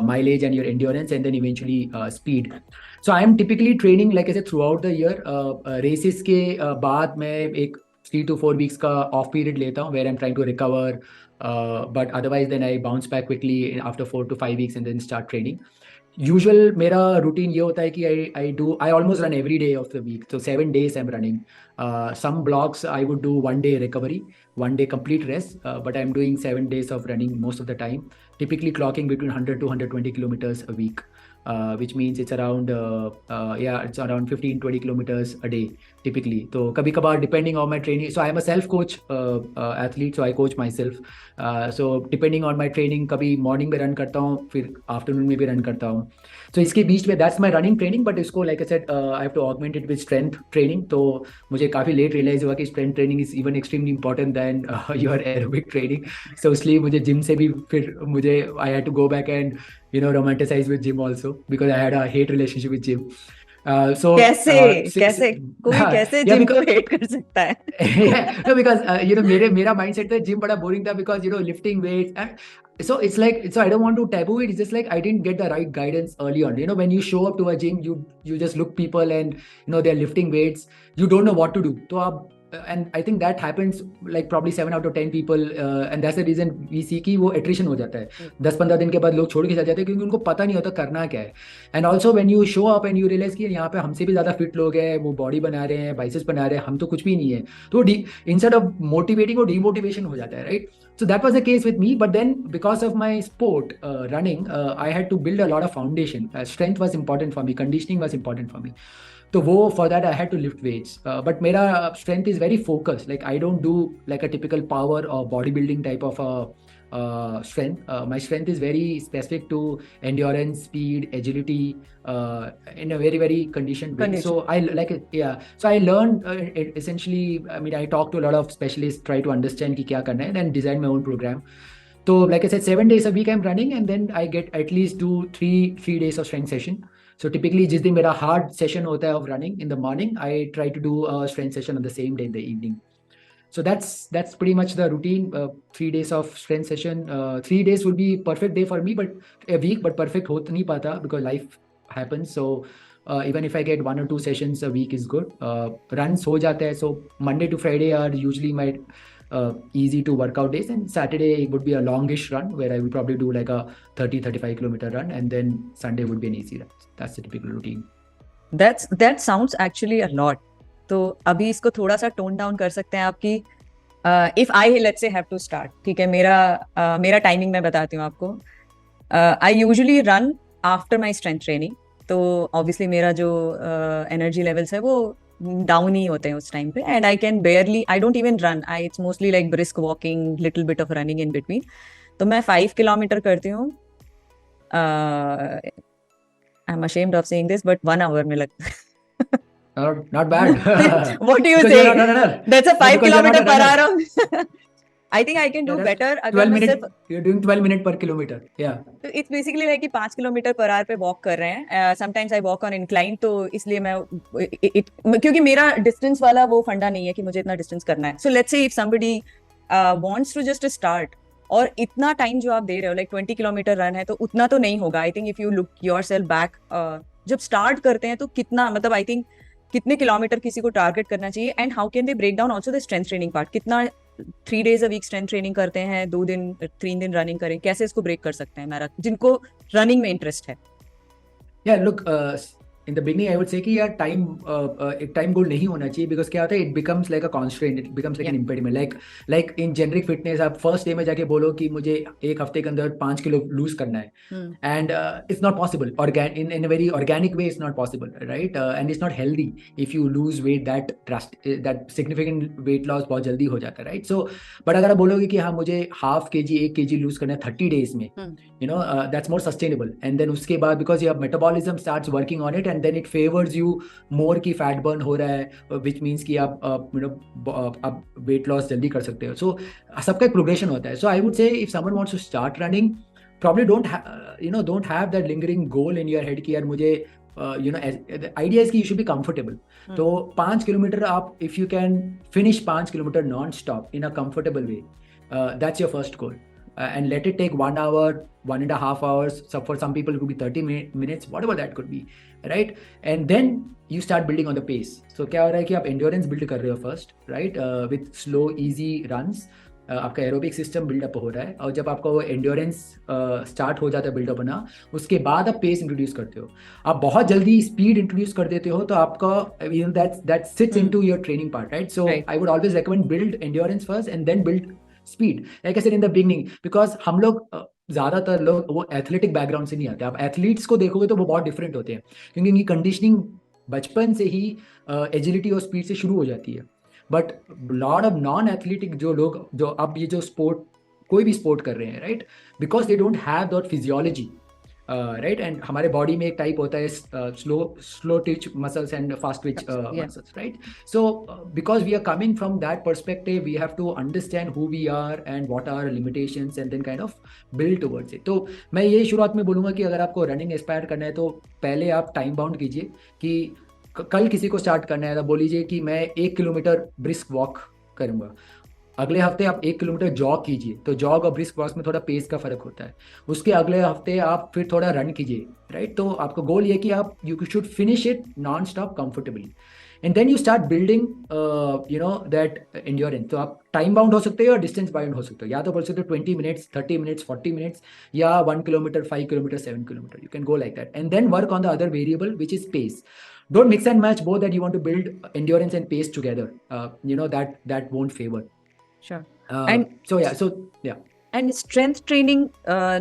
mileage and your endurance and then eventually speed. So I am typically training like I said throughout the year. Races के बाद मैं एक 3 to 4 weeks का off period लेता हूँ where I'm trying to recover, but otherwise then I bounce back quickly after 4 to 5 weeks and then start training. Usual मेरा routine ये होता है कि I almost run every day of the week. So 7 days I'm running. Some blocks I would do 1 day recovery, 1 day complete rest, but I'm doing 7 days of running most of the time, typically clocking between 100 to 120 kilometers a week. Which means it's around it's around 15-20 kilometers a day typically. So kabhi kabhar depending on my training. So I am a self coach athlete, so I coach myself. So depending on my training, kabhi morning में run करता हूँ, फिर afternoon में भी run करता हूँ. So इसके बीच में that's my running training, but इसको like I said I have to augment it with strength training. तो मुझे काफी late realize हुआ कि strength training is even extremely important than your aerobic training. So इसलिए मुझे gym से भी फिर मुझे I had to go back and romanticize with gym also because I had a hate relationship with gym. So कैसे कोई कैसे gym को hate कर सकता है? Yeah, no, because मेरा mindset था gym बड़ा boring था because lifting weights. So it's like, so I don't want to taboo it. It's just like I didn't get the right guidance early on. When you show up to a gym, you just look people and they're lifting weights. You don't know what to do. So and I think that happens like probably 7 out of 10 people, and that's the reason we see कि वो attrition हो जाता है. 10-15 दिन के बाद लोग छोड़ के चले जाते हैं क्योंकि उनको पता नहीं होता करना क्या है. And also when you show up and you realize कि यहाँ पे हमसे भी ज़्यादा फिट लोग हैं, वो बॉडी बना रहे हैं, बाइसेप्स बना रहे हैं, हम तो कुछ भी नहीं है. तो instead of motivating वो demotivation हो जाता है, right? So that was the case with me, but then because of my sport, running, I had to build a lot of foundation. Strength was important for me, conditioning was important for me. So for that I had to lift weights, but mera strength is very focused. Like I don't do like a typical power or bodybuilding type of strength. My strength is very specific to endurance, speed, agility, in a very, very conditioned way. So I like it. Yeah. So I learned essentially. I mean, I talked to a lot of specialists, try to understand ki kya karna hai, and then design my own program. So like I said, 7 days a week I'm running, and then I get at least 3 days of strength session. So typically, जिस दिन मेरा hard session होता है of running in the morning, I try to do a strength session on the same day in the evening. So that's pretty much the routine. 3 days of strength session. 3 days would be perfect day for me, but a week, but perfect होता नहीं पाता because life happens. So even if I get 1 or 2 sessions a week is good. Runs हो जाता है. So Monday to Friday are usually my easy to workout days, and Saturday would be a longish run where I will probably do like a 30-35 kilometer run, and then Sunday would be an easy run. That's the typical routine. That sounds actually a lot. तो अभी इसको थोड़ा सा tone down कर सकते हैं आपकी. If I let's say have to start, ठीक है, मेरा टाइमिंग मैं बताती हूँ आपको. I usually run after my strength training. तो obviously मेरा जो energy levels है वो डाउन ही होते हैं उस टाइम पे, and I don't even run. It's mostly like brisk walking, little bit of running in between. तो मैं 5 किलोमीटर करती हूँ. I am ashamed of saying this, but 1 hour में लगता है. Not bad. What do you say? That's a 5 kilometer per hour. I think I can do that's better 12 अगर मैं minutes. सिर्फ You're doing 12 minutes per kilometer. Yeah. तो it's basically है कि 5 kilometre per hour पे वॉक कर रहे हैं. Sometimes I walk on incline, तो इसलिए मैं क्योंकि मेरा डिस्टेंस वाला वो फंडा नहीं है कि मुझे इतना डिस्टेंस करना है. So let's say if somebody wants to just start, और इतना टाइम जो आप दे रहे हो, लाइक 20 किलोमीटर रन है, तो उतना तो नहीं होगा. I think if you look yourself back, जब स्टार्ट करते हैं तो कितना, मतलब आई थिंक कितने किलोमीटर किसी को टारगेट करना चाहिए, and how can they break down also the strength training part. कितना 3 days a week strength training करते हैं, 2 दिन 3 दिन रनिंग करें, कैसे इसको ब्रेक कर सकते हैं मेरा, जिनको रनिंग में इंटरेस्ट है. Yeah, look, in the beginning I would say कि यार एक टाइम गोल नहीं होना चाहिए, because क्या होता है, it becomes like a constraint, it becomes like an impediment. Like in generic fitness, आप first day में जाके बोलो कि मुझे एक हफ्ते के अंदर 5 किलो लूज करना है, and it's not possible. In a very organic way, it's not possible, right? And it's not healthy if you lose weight that significant weight loss बहुत जल्दी हो जाता है, right? So, but अगर आप बोलोगे कि हाँ मुझे 1/2 kg 1 kg लूज करना है 30 days में, that's more sustainable. And then उसके बाद, because your metabolism starts working on it, and then it favors you more कि fat burn हो रहा है, which means कि आप आप weight loss जल्दी कर सकते हो. So सबका एक progression होता है. So I would say if someone wants to start running, probably don't have that lingering goal in your head कि यार मुझे the idea is कि you should be comfortable. तो 5 किलोमीटर आप, if you can finish 5 kilometre non-stop in a comfortable way, that's your first goal. And let it take 1 hour, 1.5 hours. So for some people it could be 30 minutes, whatever that could be, right? And then you start building on the pace. So क्या हो रहा है कि आप endurance build कर रहे हो first, right? With slow easy runs, आपका aerobic system build up हो रहा है, और जब आपका वो endurance start हो जाता है build up होना, उसके बाद आप pace introduce करते हो. आप बहुत जल्दी speed introduce कर देते हो, तो आपका that sits into your training part, right? So I would always recommend build endurance first and then build speed. Like I said in the beginning, because हम लोग ज़्यादातर लोग वो एथलेटिक बैकग्राउंड से नहीं आते. आप एथलीट्स को देखोगे तो वो बहुत डिफरेंट होते हैं, क्योंकि उनकी कंडीशनिंग बचपन से ही एजिलिटी और स्पीड से शुरू हो जाती है. But lot of non athletic जो लोग, जो अब ये जो स्पोर्ट, कोई भी स्पोर्ट कर रहे हैं, right, because they don't have that physiology, right? And हमारे बॉडी में एक टाइप होता है slow twitch muscles and fast twitch muscles, right? So because we are coming from that perspective, we have to understand who we are and what are our limitations, and then kind of build towards it. तो मैं ये शुरुआत में बोलूँगा कि अगर आपको running Aspire करना है, तो पहले आप टाइम बाउंड कीजिए कि कल किसी को स्टार्ट करना है तो बोल लीजिए कि मैं 1 किलोमीटर ब्रिस्क वॉक करूँगा. अगले हफ्ते आप 1 किलोमीटर जॉग कीजिए, तो जॉग और ब्रिस्क वॉक में थोड़ा पेस का फर्क होता है. उसके अगले हफ्ते आप फिर थोड़ा रन कीजिए, राइट? तो आपका गोल ये कि आप you should finish it non stop comfortably, and then you start building that endurance. तो आप टाइम बाउंड हो सकते हो और डिस्टेंस बाउंड हो सकते हो. या तो बोल सकते हो 20 मिनट्स, 30 मिनट्स, 40 मिनट्स, या 1 kilometre, 5 kilometre, 7 kilometre. You can go like that, and then work on the other variable which is pace. Don't mix and match both, that you want to build endurance and pace together. That won't favor. Sure. And strength training,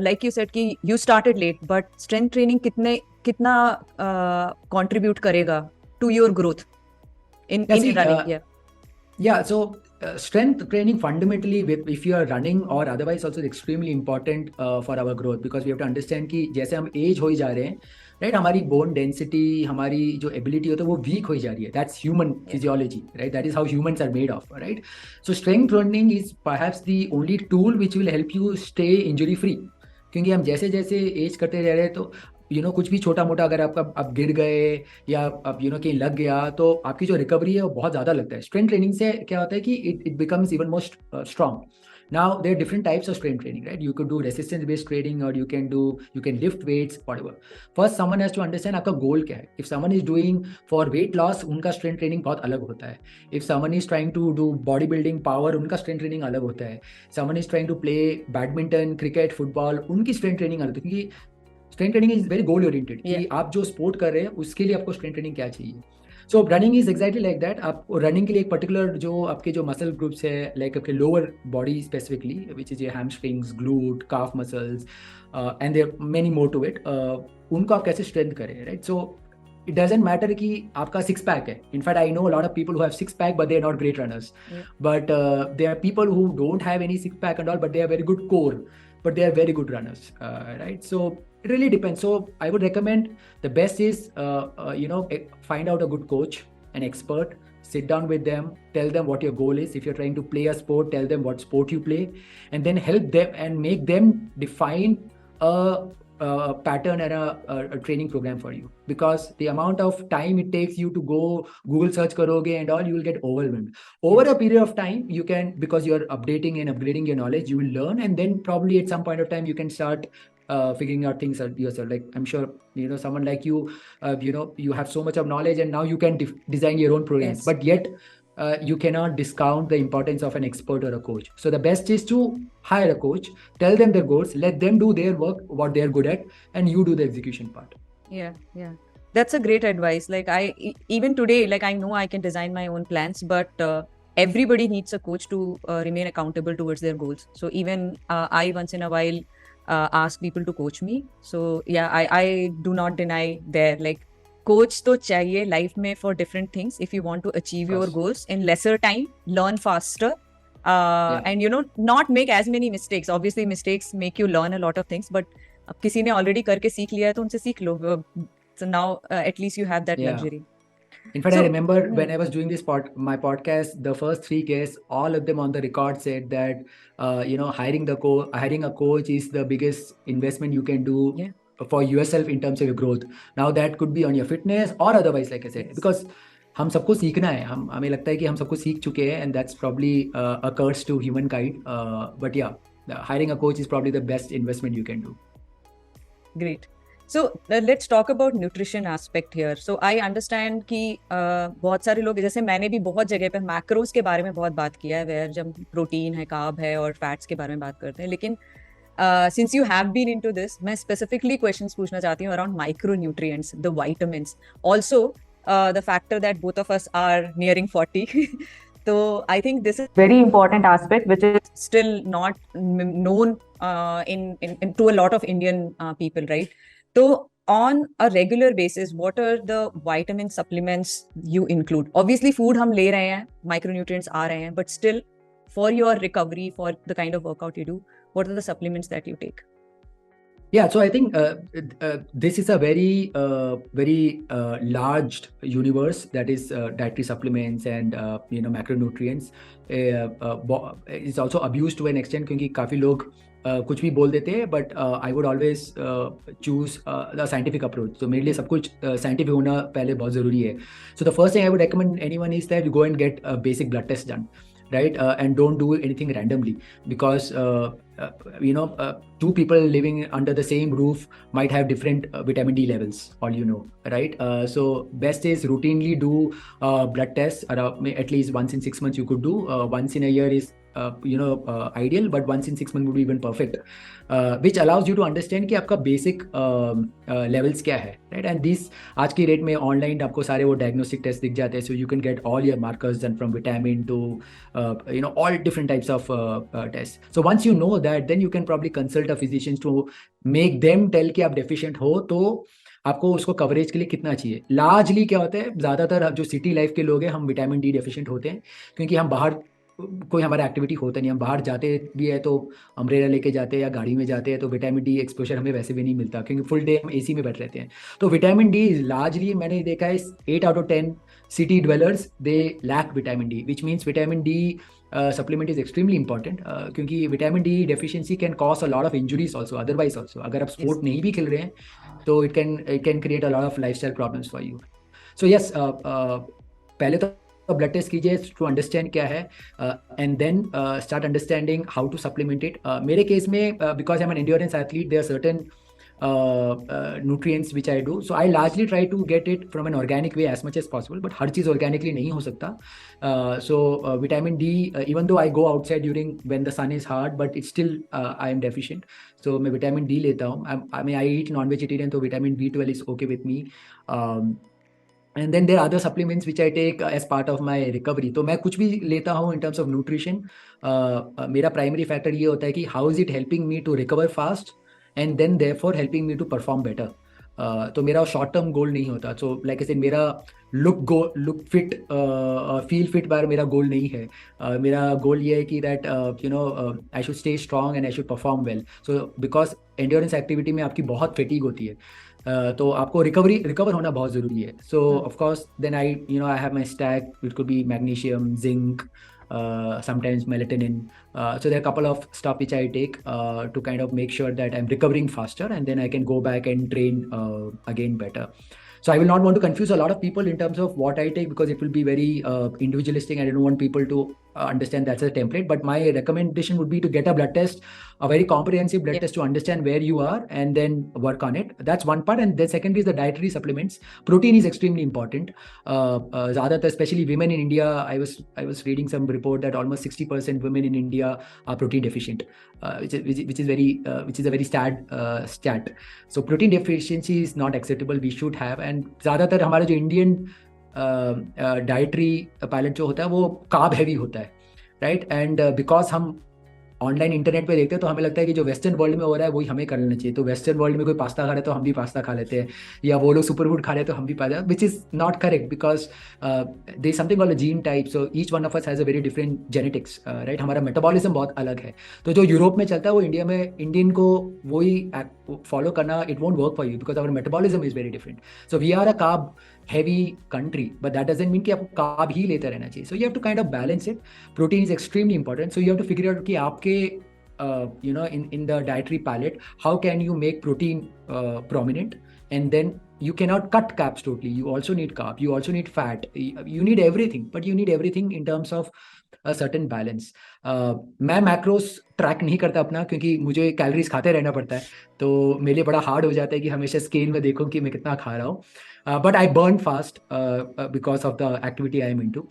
like you said कि you started late, but strength training कितना contribute करेगा to your growth in running? So strength training fundamentally, if you are running or otherwise, also is extremely important for our growth, because we have to understand कि जैसे हम as हो ही जा रहे हैं, right, हमारी बोन डेंसिटी, हमारी जो एबिलिटी होता है वो वीक हो जा रही है. That's human physiology, right? That is how humans are made of, right? So strength training is perhaps the only tool which will help you stay injury free. क्योंकि हम जैसे जैसे एज करते जा रहे हैं, तो कुछ भी छोटा मोटा अगर आप गिर गए या आप कहीं लग गया, तो आपकी जो रिकवरी है वो बहुत ज़्यादा लगता है. स्ट्रेंथ ट्रेनिंग से क्या होता है कि it becomes even more strong. Now there are different types of strength training, right? You could do resistance based training, or you can lift weights, whatever. First someone has to understand आपका goal क्या है. If someone is doing for weight loss, उनका strength training बहुत अलग होता है. If someone is trying to do bodybuilding power, उनका strength training अलग होता है. Someone is trying to play badminton, cricket, football, उनकी strength training अलग होती है. क्योंकि strength training is very goal oriented, कि आप जो sport कर रहे हैं उसके लिए आपको strength training क्या चाहिए. So running is exactly like that. आप रनिंग के लिए एक पर्टिकुलर जो आपके जो मसल ग्रुप्स है, लाइक आपके lower body specifically, which is your hamstrings, glute, calf muscles, and there many more to it, उनको आप कैसे स्ट्रेंथ करें, right? So it doesn't matter कि आपका 6-pack है. In fact, I know a lot of people who have 6-pack but they are not great runners. But there are people who don't have any 6-pack and all, but they are very good core, but they are very good runners, right? So it really depends. So I would recommend the best is find out a good coach, an expert, sit down with them, tell them what your goal is. If you're trying to play a sport, tell them what sport you play, and then help them and make them define a pattern and a training program for you. Because the amount of time it takes you to go Google search karoge and all, you will get overwhelmed. Over a period of time, you can, because you're updating and upgrading your knowledge, you will learn, and then probably at some point of time you can start figuring out things out yourself. Like, I'm sure, someone like you, you have so much of knowledge, and now you can design your own programs. Yes. But yet you cannot discount the importance of an expert or a coach. So the best is to hire a coach, tell them their goals, let them do their work, what they're good at, and you do the execution part. Yeah. That's a great advice. Like, even today, like, I know I can design my own plans, but everybody needs a coach to remain accountable towards their goals. So even I once in a while ask people to coach me. So yeah, I do not deny there, like, coach to chahiye life mein for different things if you want to achieve your goals in lesser time, learn faster, and not make as many mistakes. Obviously mistakes make you learn a lot of things, but अब किसी ने already करके सीख लिया है तो उनसे सीख लो. So now at least you have that luxury. In fact, I remember when I was doing this my podcast, the first 3 guests, all of them on the record said that hiring a coach is the biggest investment you can do for yourself in terms of your growth. Now that could be on your fitness or otherwise, like I said, because हम सबको सीखना है, हमें लगता है कि हम सबको सीख चुके हैं, and that's probably a curse to humankind. But yeah, hiring a coach is probably the best investment you can do. Great. So let's talk about nutrition aspect here. So I understand कि बहुत सारे लोग, जैसे मैंने भी बहुत जगह पे मैक्रोस के बारे में बहुत बात किया है, where जब प्रोटीन है, कार्ब है और फैट्स के बारे में बात करते हैं, लेकिन since you have been into this, मैं specifically questions पूछना चाहती हूँ around micronutrients, the vitamins, also the factor that both of us are nearing 40. So I think this is a very important aspect which is still not known in to a lot of Indian people, right? So on a regular basis, what are the vitamin supplements you include? Obviously food हम ले रहे हैं, micronutrients आ रहे हैं, but still for your recovery, for the kind of workout you do, what are the supplements that you take? Yeah, so I think this is a very large universe, that is dietary supplements and macronutrients. It's also abused to an extent क्योंकि काफी लोग कुछ भी बोल देते हैं, but I would always choose the scientific approach. So मेरे लिए सब कुछ scientific होना पहले बहुत ज़रूरी है. So the first thing I would recommend anyone is that you go and get a basic blood test done, right? And don't do anything randomly, because two people living under the same roof might have different vitamin D levels, all you know, right? So best is routinely do blood tests. At least once in 6 months you could do. Once in a year is ideal, but once in 6 months would be even perfect, which allows you to understand कि आपका basic levels क्या है, right? And this आज की rate में online आपको सारे वो diagnostic tests दिख जाते हैं, so you can get all your markers done from vitamin to all different types of tests. So once you know that, then you can probably consult a physician to make them tell कि आप deficient हो तो आपको उसको coverage के लिए कितना चाहिए. लार्जली क्या होता है, ज़्यादातर जो सिटी लाइफ के लोग हैं, हम विटामिन डी डेफिशिएंट होते हैं क्योंकि हम बाहर कोई हमारा एक्टिविटी होता नहीं, हम बाहर जाते भी है तो अम्ब्रेला लेके जाते हैं या गाड़ी में जाते हैं, तो विटामिन डी एक्सपोजर हमें वैसे भी नहीं मिलता क्योंकि फुल डे हम एसी में बैठ रहते हैं. तो विटामिन डी लार्जली मैंने देखा है 8 out of 10 city dwellers they lack vitamin D, which means vitamin D supplement is extremely important क्योंकि vitamin D deficiency can cause a lot of injuries also, otherwise also. अगर आप sport नहीं भी खेल रहे हैं तो it can create a lot of lifestyle problems for you. So yes, पहले तो ब्लड टेस्ट कीजिए टू अंडरस्टैंड क्या है, and then start understanding how to supplement it. मेरे केस में because I am an endurance athlete, there are certain nutrients which I do, so I largely try to get it from an organic way as much as possible, but her cheese organically नहीं हो सकता. So vitamin D, even though I go outside during when the sun is hard, but it's still I am deficient, so मैं vitamin D लेता हूँ. I mean I eat non-vegetarian, so vitamin B12 is okay with me. And then there are other supplements which I take as part of my recovery. तो मैं कुछ भी लेता हूँ in terms of nutrition, मेरा primary factor ये होता है कि how is it helping me to recover fast and then therefore helping me to perform better. तो मेरा शॉर्ट टर्म गोल नहीं होता. सो लाइक आई सेड, मेरा लुक फिट फील फिट बार मेरा गोल नहीं है. मेरा गोल ये है कि that I should stay strong and I should perform well. So because endurance activity में आपकी बहुत फैटीग होती है, तो आपको रिकवर होना बहुत ज़रूरी है. So of course then I have my stack. It could be magnesium, zinc, sometimes melatonin. So there are a couple of stuff which I take to kind of make sure that I'm recovering faster, and then I can go back and train again better. So I will not want to confuse a lot of people in terms of what I take, because it will be very individualistic, and I don't want people to understand that's a template. But my recommendation would be to get a blood test, a very comprehensive blood test, to understand where you are and then work on it. That's one part. And then secondly is the dietary supplements. Protein is extremely important. Zyadatar, especially women in India, I was reading some report that almost 60% women in India are protein deficient, which is a very sad stat. So protein deficiency is not acceptable. We should have. And ज़्यादातर हमारा जो Indian dietary palette जो होता है वो carb heavy होता है, right. And because हम ऑनलाइन इंटरनेट पे देखते हैं तो हमें लगता है कि जो वेस्टर्न वर्ल्ड में हो रहा है वही हमें कर लेना चाहिए. तो वेस्टर्न वर्ल्ड में कोई पास्ता खा रहा है तो हम भी पास्ता खा लेते हैं, या वो लोग सुपर फूड खा रहे हैं तो हम भी पा जाते, which is not correct, because they is something called a gene type. So each one of us has a very different genetics, right. हमारा मेटाबॉलिज्म बहुत अलग है. तो जो यूरोप में चलता है वो इंडिया में, इंडियन को वही फॉलो करना, it won't work for you, because our metabolism is very different. So we are a carb heavy country, but that doesn't mean कि आपको कार्ब ही लेते रहना चाहिए. So you have to kind of balance it. Protein is extremely important. So you have to figure out कि आपके in the dietary palette, how can you make protein prominent, and then you cannot cut carbs totally. You also need carb, you also need fat, you need everything, but you need everything in terms of a certain balance. मैं macros track नहीं करता अपना, क्योंकि मुझे calories खाते रहना पड़ता है, तो मेरे लिए बड़ा हार्ड हो जाता है कि हमेशा स्केल में देखूं कि मैं कितना खा रहा हूँ. But I burn fast because of the activity I am into.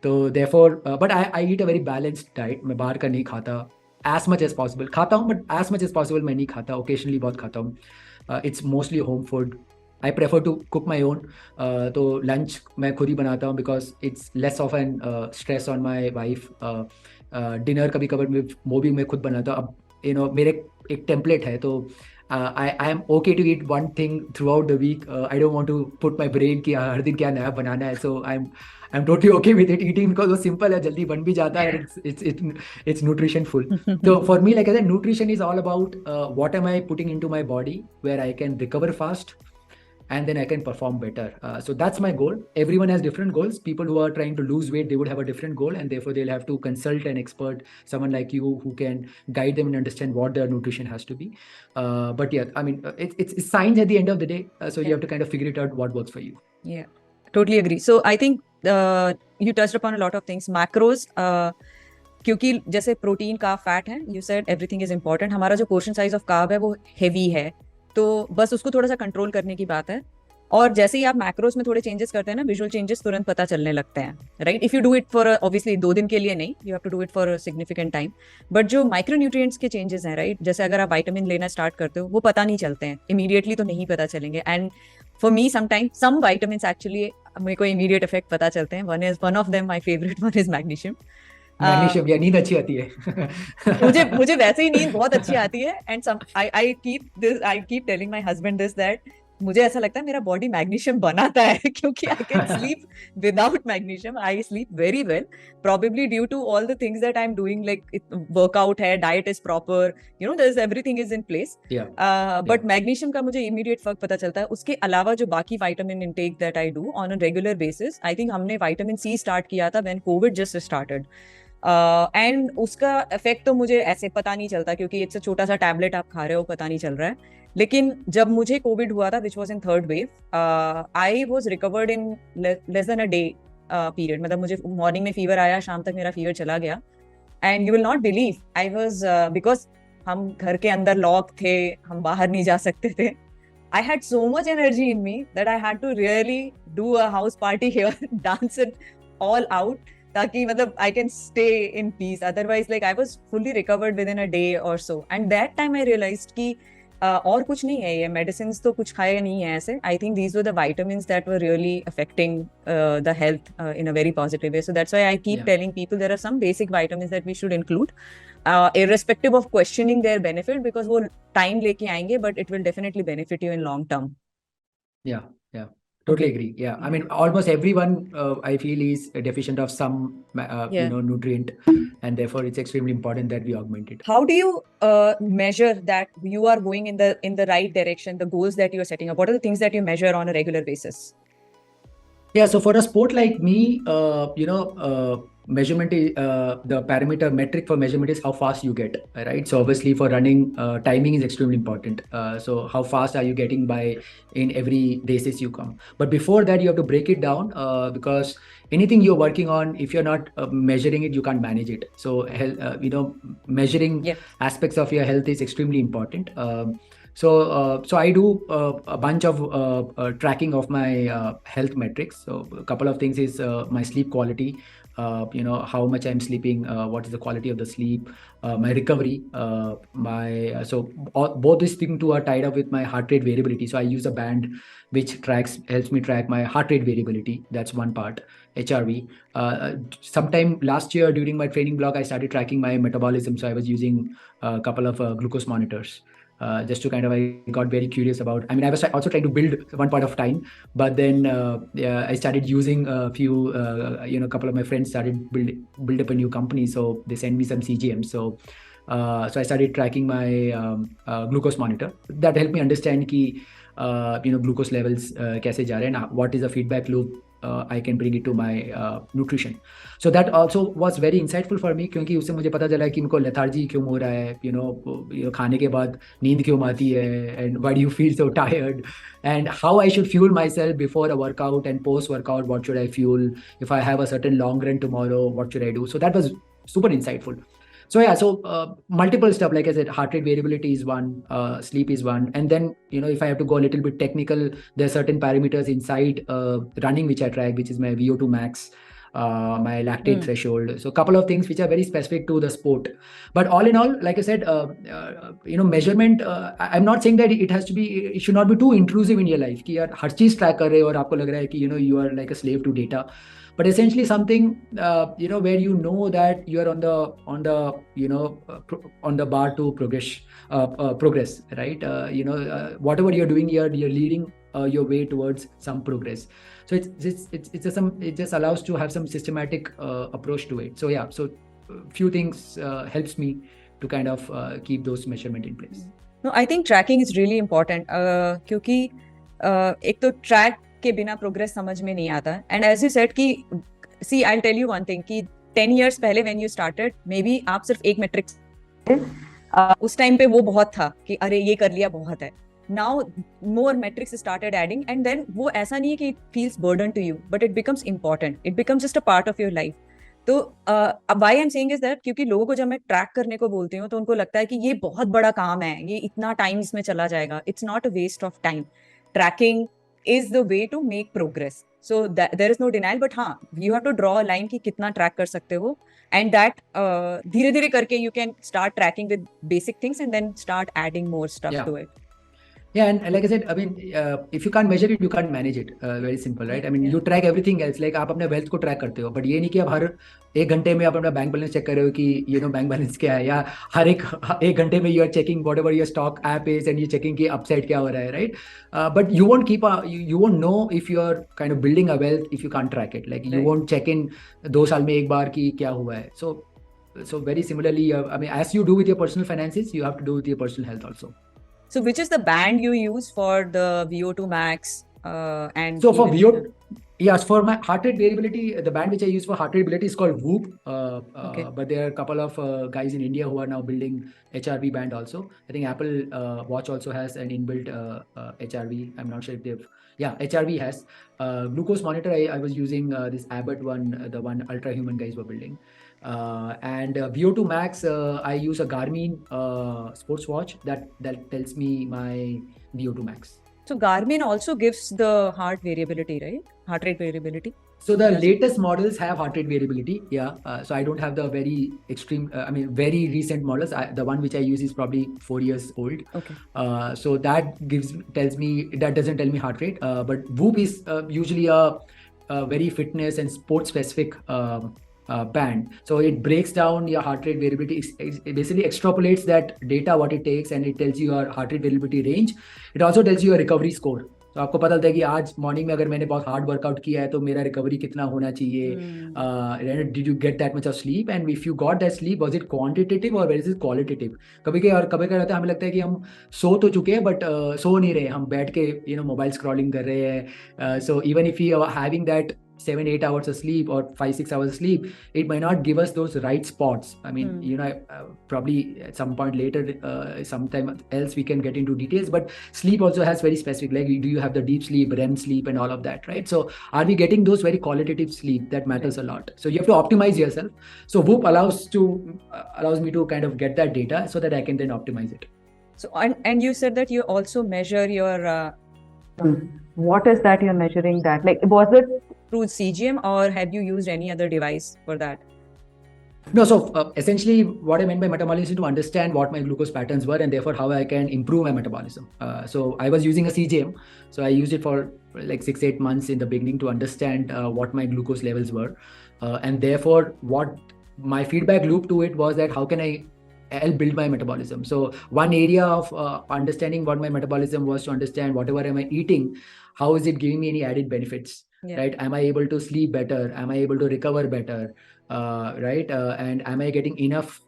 तो therefore, but I eat a very balanced diet. मैं बाहर का नहीं खाता as much as possible. खाता हूँ, but as much as possible मैं नहीं खाता. Occasionally बहुत खाता हूँ. It's mostly home food. I prefer to cook my own. तो lunch मैं खुद ही बनाता हूँ, because it's less of an stress on my wife. Dinner कभी कभार वो भी मैं खुद बनाता हूँ. अब मेरे एक टेम्पलेट है, तो I am okay to eat one thing throughout the week. I don't want to put my brain कि हर दिन क्या नया बनाना है. So I'm totally okay with it eating, because वो simple है, जल्दी बन भी जाता है, and it's nutrition full. So for me, like I said, nutrition is all about what am I putting into my body where I can recover fast, and then I can perform better. So that's my goal. Everyone has different goals. People who are trying to lose weight, they would have a different goal, and therefore they'll have to consult an expert, someone like you, who can guide them and understand what their nutrition has to be. But yeah, I mean, it's science at the end of the day. So you have to kind of figure it out what works for you. Yeah, totally agree. So I think you touched upon a lot of things. Macros, क्योंकि जैसे protein का fat है, you said everything is important. हमारा जो portion size of carb है वो heavy है, तो बस उसको थोड़ा सा कंट्रोल करने की बात है. और जैसे ही आप मैक्रोस में थोड़े चेंजेस करते हैं ना, विजुअल चेंजेस तुरंत पता चलने लगते हैं, right. If you do it for obviously 2 दिन के लिए नहीं, you have to do it for significant time. But जो माइक्रोन्यूट्रिएंट्स के चेंजेस हैं, राइट, जैसे अगर आप विटामिन लेना स्टार्ट करते हो, वो पता नहीं चलते हैं इमीडिएटली, तो नहीं पता चलेंगे. And for me sometime some vitamins actually मेरे को इमीडिएट इफेक्ट पता चलते हैं. One of them, my favourite one is magnesium. Magnesium, या नींद अच्छी आती है. मुझे वैसे ही नींद बहुत अच्छी आती है. And I keep telling my husband this, that मुझे ऐसा लगता है मेरा बॉडी मैग्नीशियम बनाता है, क्योंकि I can sleep without magnesium. I sleep very well, probably due to all the things that I'm doing, like workout है, diet is proper, there's everything is in place. But magnesium का मुझे immediate फर्क पता चलता है. उसके अलावा जो बाकी vitamin intake that I do on a regular basis, I think हमने vitamin C start किया था when COVID just started. And उसका इफेक्ट तो मुझे ऐसे पता नहीं चलता, क्योंकि इट्स अ छोटा सा टैबलेट आप खा रहे हो, पता नहीं चल रहा है. लेकिन जब मुझे कोविड हुआ था, which was in third wave, I was recovered in less than a day period. मतलब मुझे मॉर्निंग में फीवर आया, शाम तक मेरा फीवर चला गया. And you will not believe, I was, because हम घर के अंदर लॉक थे, हम बाहर नहीं जा सकते थे. I had so much energy in me that I had to really do a house party here, dance it all out, ताकि मतलब I can stay in peace. Otherwise, like I was fully recovered within a day or so. And that time I realized कि और कुछ नहीं है, ये medicines तो कुछ खाए नहीं है ऐसे. I think these were the vitamins that were really affecting the health in a very positive way. So that's why I keep telling people there are some basic vitamins that we should include, irrespective of questioning their benefit, because वो time लेके आएंगे, but it will definitely benefit you in long term. Yeah. Totally agree. Yeah, I mean, almost everyone I feel is deficient of some Yeah. nutrient, and therefore it's extremely important that we augment it. How do you measure that you are going in the right direction, the goals that you are setting up? What are the things that you measure on a regular basis? Yeah, so for a sport like me, measurement is the parameter metric for measurement is how fast you get, right? So obviously for running, timing is extremely important. So how fast are you getting by in every races you come? But before that, you have to break it down because anything you're working on, if you're not measuring it, you can't manage it. So measuring Yeah. aspects of your health is extremely important. So I do a bunch of tracking of my health metrics. So a couple of things is my sleep quality, how much I'm sleeping, what is the quality of the sleep, my recovery, both these things two are tied up with my heart rate variability. So I use a band which helps me track my heart rate variability. That's one part. HRV. Sometime last year during my training block, I started tracking my metabolism. So I was using a couple of glucose monitors. Just to kind of, I got very curious about. I mean, I was also trying to build one point of time, but then I started using a few. A couple of my friends started build up a new company, so they sent me some CGM. So I started tracking my glucose monitor. That helped me understand कि glucose levels कैसे जा रहे हैं, and what is the feedback loop I can bring it to my nutrition. So that also was very insightful for me क्योंकि उससे मुझे पता चला कि मेरे को lethargy क्यों हो रहा है, खाने के बाद नींद क्यों आती है, and why do you feel so tired, and how I should fuel myself before a workout and post workout, what should I fuel, if I have a certain long run tomorrow, what should I do. So that was super insightful. So yeah, multiple stuff, like I said, heart rate variability is one, sleep is one, and then if I have to go a little bit technical, there are certain parameters inside running which I track, which is my VO2 max, my lactate threshold. So a couple of things which are very specific to the sport. But all in all, like I said, measurement. I'm not saying that it should not be too intrusive in your life. कि यार हर चीज track कर रहे हो और आपको लग रहा है कि you are like a slave to data. But essentially something where that you are on the bar to progress, right? Whatever you're doing here, you're leading your way towards some progress. So it just allows to have some systematic approach to it. So yeah, few things helps me to kind of keep those measurement in place. No, I think tracking is really important क्योंकि एक तो track के बिना progress समझ में नहीं आता. And as you said कि see I tell you one thing कि 10 years पहले when you started maybe आप सिर्फ एक मेट्रिक उस टाइम पे वो बहुत था कि अरे ये कर लिया बहुत है. Now more metrics started adding and then वो ऐसा नहीं है कि it feels burden to you but it becomes important, it becomes just a part of your life. तो why I am saying is that क्योंकि लोगों को जब मैं ट्रैक करने को बोलती हूँ तो उनको लगता है कि ये बहुत बड़ा काम है, ये इतना टाइम इसमें चला जाएगा. It's not a waste of time. Tracking is the way to make progress. So that there is no denial, but हाँ, you have to draw a line कि कितना track कर सकते हो, and that धीरे धीरे करके you can start tracking with basic things and then start adding more stuff to it. Yeah, and like I said, I mean, if you can't measure it, you can't manage it. Very simple, right? I mean, you track everything else. Like आप अपने wealth को track करते हो, but ये नहीं कि आप हर एक घंटे में आप अपना बैंक बैलेंस चेक कर रहे हो कि बैंक बैलेंस क्या है, या हर एक घंटे में you are checking whatever your stock app is and you checking कि upside क्या हो रहा है, right? But you won't you won't know if you are kind of building a wealth if you can't track it. Like you won't check in 2 साल में एक बार कि क्या हुआ है. So very similarly, I mean, as you do with your personal finances, you have to do with your personal health also. So which is the band you use for the VO2 max and so for VO2, yes, for my heart rate variability, the band which I use for heart rate variability is called Whoop. Okay. But there are a couple of guys in India who are now building HRV band also. I think Apple Watch also has an inbuilt HRV. I'm not sure if they've. Yeah, HRV has. Glucose monitor, I was using this Abbott one, the one Ultra Human guys were building. And VO2 max, I use a Garmin sports watch that tells me my VO2 max. So Garmin also gives the heart variability, right? Heart rate variability. So the latest models have heart rate variability. Yeah. So I don't have the very extreme, very recent models. The one which I use is probably 4 years old. Okay. So that doesn't tell me heart rate. But Whoop is usually a very fitness and sports specific band. So it breaks down your heart rate variability. It basically extrapolates that data, what it takes, and it tells you your heart rate variability range. It also tells you your recovery score. तो आपको पता चलता है कि आज morning में अगर मैंने बहुत हार्ड वर्कआउट किया है तो मेरा रिकवरी कितना होना चाहिए, did you get that much of sleep, and if you got that sleep was it quantitative और इज इट क्वालिटेटिव। कभी क्या रहता है, हमें लगता है कि हम सो तो चुके हैं बट सो नहीं रहे, हम बैठ के मोबाइल स्क्रॉलिंग कर रहे हैं। So even if you are having that 7-8 hours of sleep or 5-6 hours of sleep, it might not give us those right spots. I mean, probably at some point later, sometime else we can get into details, but sleep also has very specific, like do you have the deep sleep, REM sleep and all of that, right? So are we getting those very qualitative sleep? That matters a lot. So you have to optimize yourself. So Whoop allows me to kind of get that data so that I can then optimize it. So and you said that you also measure your what is that you're measuring that? Like, was it through CGM or have you used any other device for that? No, so essentially what I meant by metabolism is to understand what my glucose patterns were and therefore how I can improve my metabolism. So I was using a CGM. So I used it for like 6-8 months in the beginning to understand what my glucose levels were. And therefore what my feedback loop to it was that how can I help build my metabolism. So one area of understanding what my metabolism was to understand whatever am I eating, how is it giving me any added benefits, right? Am I able to sleep better? Am I able to recover better? Right? And am I getting enough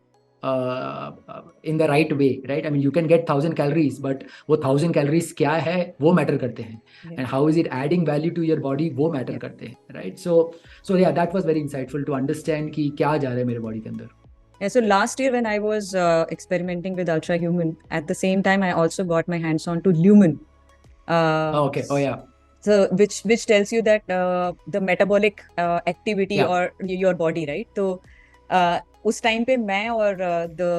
in the right way, right? I mean, you can get 1,000 calories, but वो 1,000 calories क्या है वो matter करते हैं, and how is it adding value to your body वो matter करते हैं, right? So yeah, that was very insightful to understand कि क्या जा रहा है मेरे body के अंदर. Yeah, so last year when I was experimenting with Ultra Human, at the same time I also got my hands on to Lumen. Okay. Oh yeah. So which tells you that the metabolic activity or your body, right? So उस time पे मैं और the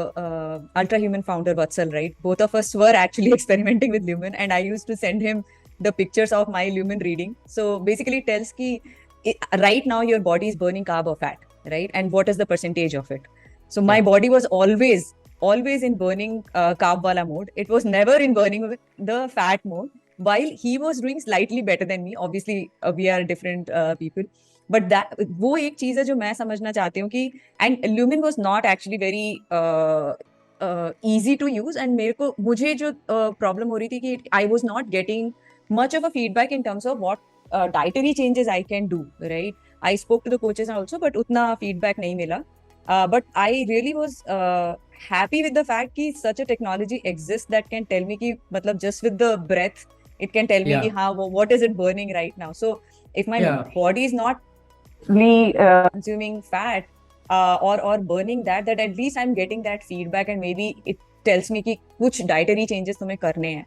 Ultra Human founder Vatsal, right? Both of us were actually experimenting with Lumen, and I used to send him the pictures of my Lumen reading. So basically it tells ki right now your body is burning carb or fat, right? And what is the percentage of it? So my body was always in burning carb wala mode. It was never in burning the fat mode. While he was doing slightly better than me, obviously we are different people, but that वो एक चीज है जो मैं समझना चाहती हूँ कि and Lumen was not actually very easy to use, and मुझे जो problem हो रही थी कि I was not getting much of a feedback in terms of what dietary changes I can do, right? I spoke to the coaches also, but उतना feedback नहीं मिला. But I really was happy with the fact कि such a technology exists that can tell me कि मतलब just with the breath it can tell me how what is it burning right now. So if my body is not really consuming fat or burning that at least I'm getting that feedback, and maybe it tells me कि कुछ dietary changes तुम्हें करने हैं.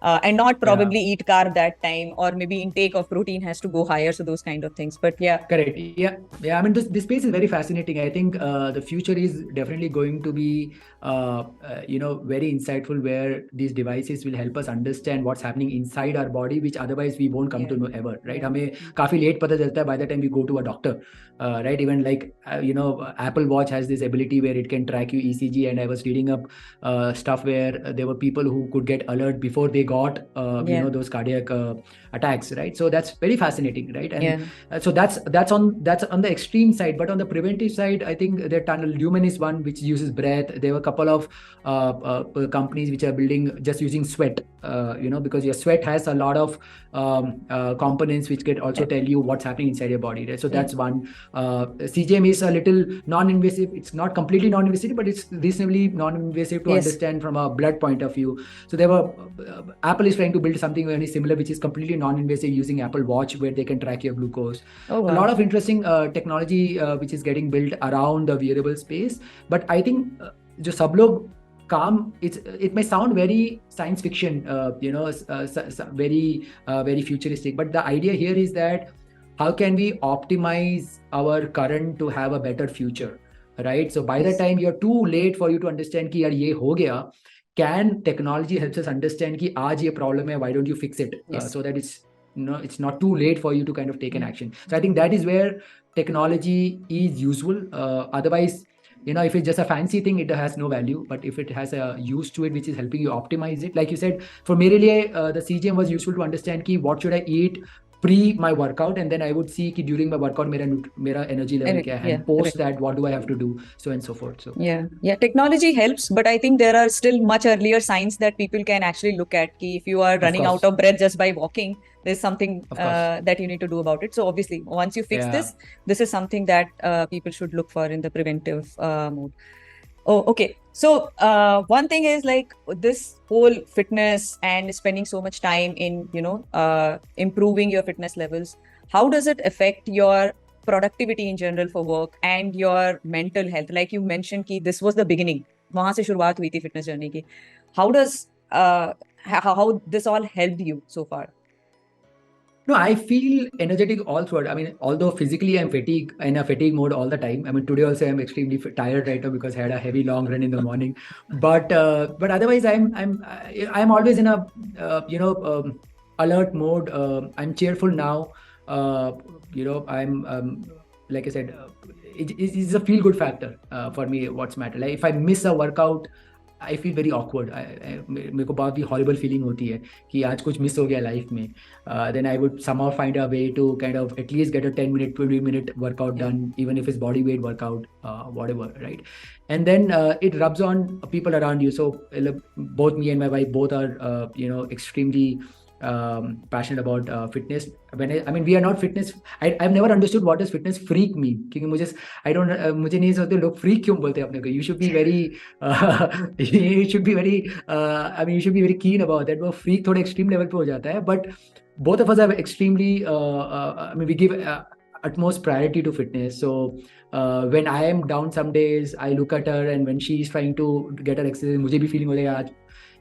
And not probably eat carb that time, or maybe intake of protein has to go higher, so those kind of things. But correct. I mean, this space is very fascinating. I think the future is definitely going to be very insightful, where these devices will help us understand what's happening inside our body, which otherwise we won't come to know ever, right? हमें काफी late पता चलता है by the time we go to a doctor, right? Even like Apple Watch has this ability where it can track you ECG, and I was reading up stuff where there were people who could get alert before they got those cardiac attacks, right? So that's very fascinating, right? And so that's on the extreme side. But on the preventive side, I think the tunnel Lumen is one which uses breath. There were a couple of companies which are building just using sweat, because your sweat has a lot of components which can also tell you what's happening inside your body, right? So that's one. CGM is a little non-invasive. It's not completely non-invasive, but it's reasonably non-invasive to understand from a blood point of view. So there were Apple is trying to build something very similar, which is completely non-invasive, using Apple Watch, where they can track your glucose. A lot of interesting technology which is getting built around the wearable space. But I think जो सब लोग काम, it may sound very science fiction, very futuristic, but the idea here is that how can we optimize our current to have a better future, right? So by the time you're too late for you to understand कि यार ये हो गया, can technology helps us understand कि आज ये problem है, why don't you fix it, so that it's not too late for you to kind of take an action. So I think that is where technology is useful. Otherwise, if it's just a fancy thing, it has no value. But if it has a use to it, which is helping you optimize it, like you said, for मेरे लिए the CGM was useful to understand कि what should I eat pre my workout, and then I would see कि during my workout मेरा energy level And क्या है, yeah, and post correct. that what do I have to do, so and so forth. So Yeah, technology helps, but I think there are still much earlier signs that people can actually look at. Ki if you are of running out course, of breath just by walking, there's something of course, that you need to do about it. So obviously, once you fix yeah. this is something that people should look for in the preventive mode. Oh, okay. So one thing is like this whole fitness and spending so much time in, improving your fitness levels. How does it affect your productivity in general for work and your mental health? Like you mentioned, कि this was the beginning. वहां से शुरुआत हुई थी fitness journey की. How does how this all helped you so far? No, I feel energetic all throughout. I mean, although physically I'm in a fatigue mode all the time. I mean, today also I'm extremely tired right now because I had a heavy long run in the morning. But otherwise I'm always in a alert mode. I'm cheerful now. I'm like I said, it's a feel good factor for me. What's matter? Like if I miss a workout, I feel very awkward, मेरे को बहुत ही horrible feeling होती है कि आज कुछ miss हो गया लाइफ में. Then I would somehow find a way to kind of at least get a 10-minute 20-minute workout Yeah. done, even if it's body weight workout, whatever, right? And then it rubs on people around you. So both me and my wife both are extremely passionate about fitness. We are not fitness. I've never understood what does fitness freak mean, क्योंकि मुझे नहीं सोचते लोग freak क्यों बोलते हैं अपने को. You should be very you should be very you should be very keen about that. वो freak थोड़े extreme level पे हो जाता है, but both of us have extremely we give utmost priority to fitness. So when I am down some days, I look at her, and when she is trying to get her exercise, मुझे भी feeling हो जाएगा आज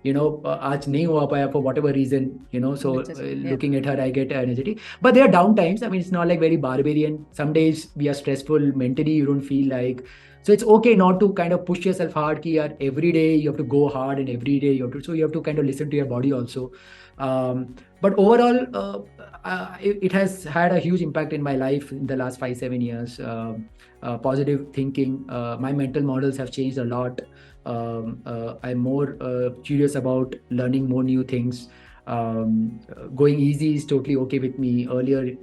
आज नहीं हुआ पाया for whatever reason, so looking at her I get energetic. But there are down times. It's not like very barbarian. Some days we are stressful mentally, you don't feel like, so it's okay not to kind of push yourself hard ki yaar, every day you have to go hard, and every day you have to kind of listen to your body also. But overall it has had a huge impact in my life in the last 5-7 years. Positive thinking, my mental models have changed a lot. I'm more curious about learning more new things. Going easy is totally okay with me. Earlier,